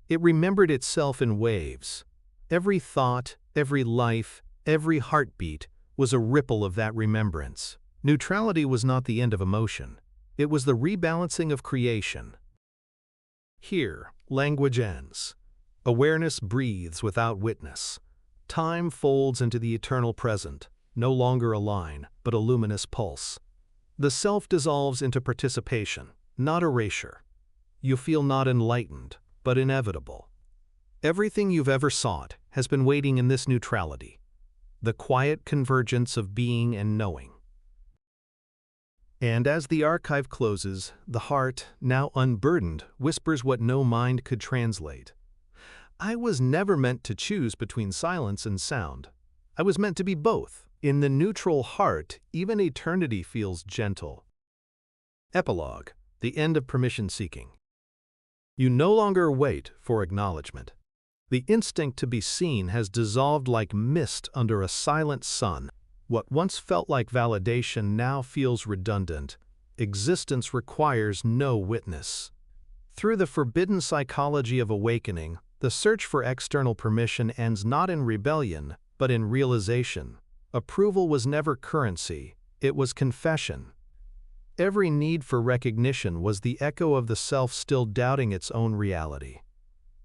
It remembered itself in waves. Every thought, every life, every heartbeat was a ripple of that remembrance. Neutrality was not the end of emotion. It was the rebalancing of creation. Here, language ends. Awareness breathes without witness. Time folds into the eternal present, no longer a line, but a luminous pulse. The self dissolves into participation, not erasure. You feel not enlightened, but inevitable. Everything you've ever sought has been waiting in this neutrality, the quiet convergence of being and knowing. And as the archive closes, the heart, now unburdened, whispers what no mind could translate. I was never meant to choose between silence and sound. I was meant to be both. In the neutral heart, even eternity feels gentle. Epilogue: the end of permission seeking. You no longer wait for acknowledgement. The instinct to be seen has dissolved like mist under a silent sun. What once felt like validation now feels redundant. Existence requires no witness. Through the forbidden psychology of awakening, the search for external permission ends not in rebellion, but in realization. Approval was never currency, it was confession. Every need for recognition was the echo of the self still doubting its own reality.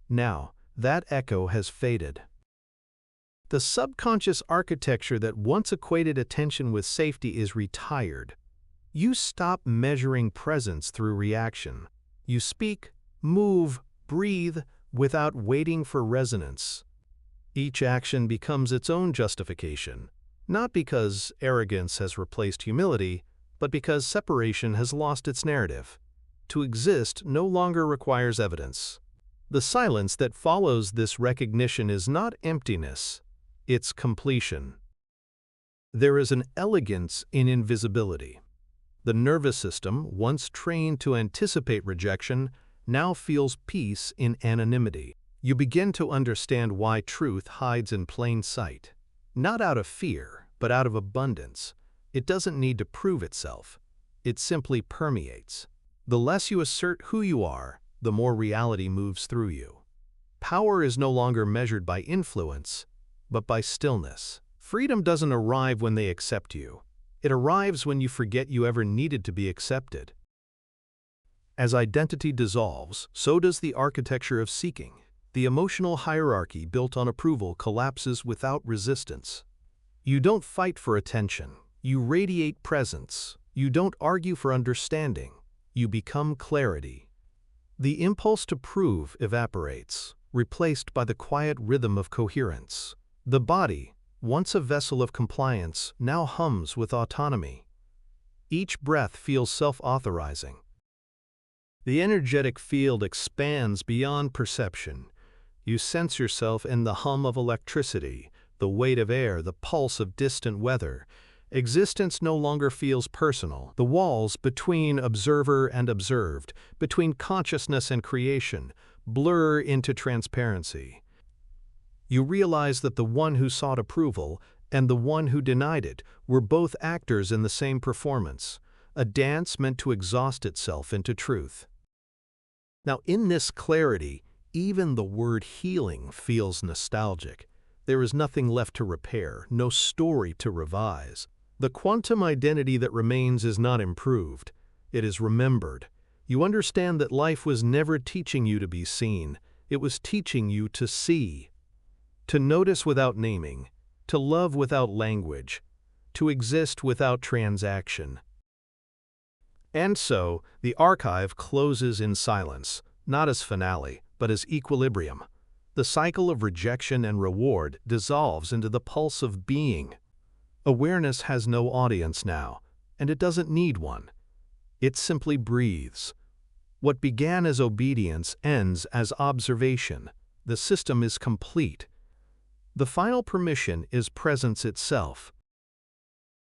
Now, that echo has faded. The subconscious architecture that once equated attention with safety is retired. You stop measuring presence through reaction. You speak, move, breathe, without waiting for resonance. Each action becomes its own justification, not because arrogance has replaced humility, but because separation has lost its narrative. To exist no longer requires evidence. The silence that follows this recognition is not emptiness, it's completion. There is an elegance in invisibility. The nervous system, once trained to anticipate rejection, now feels peace in anonymity. You begin to understand why truth hides in plain sight. Not out of fear, but out of abundance. It doesn't need to prove itself. It simply permeates. The less you assert who you are, the more reality moves through you. Power is no longer measured by influence, but by stillness. Freedom doesn't arrive when they accept you. It arrives when you forget you ever needed to be accepted. As identity dissolves, so does the architecture of seeking. The emotional hierarchy built on approval collapses without resistance. You don't fight for attention. You radiate presence. You don't argue for understanding. You become clarity. The impulse to prove evaporates, replaced by the quiet rhythm of coherence. The body, once a vessel of compliance, now hums with autonomy. Each breath feels self-authorizing. The energetic field expands beyond perception. You sense yourself in the hum of electricity, the weight of air, the pulse of distant weather. Existence no longer feels personal. The walls between observer and observed, between consciousness and creation, blur into transparency. You realize that the one who sought approval and the one who denied it were both actors in the same performance, a dance meant to exhaust itself into truth. Now, in this clarity, even the word healing feels nostalgic. There is nothing left to repair, no story to revise. The quantum identity that remains is not improved, it is remembered. You understand that life was never teaching you to be seen, it was teaching you to see. To notice without naming, to love without language, to exist without transaction. And so, the archive closes in silence, not as finale, but as equilibrium. The cycle of rejection and reward dissolves into the pulse of being. Awareness has no audience now, and it doesn't need one. It simply breathes. What began as obedience ends as observation. The system is complete. The final permission is presence itself.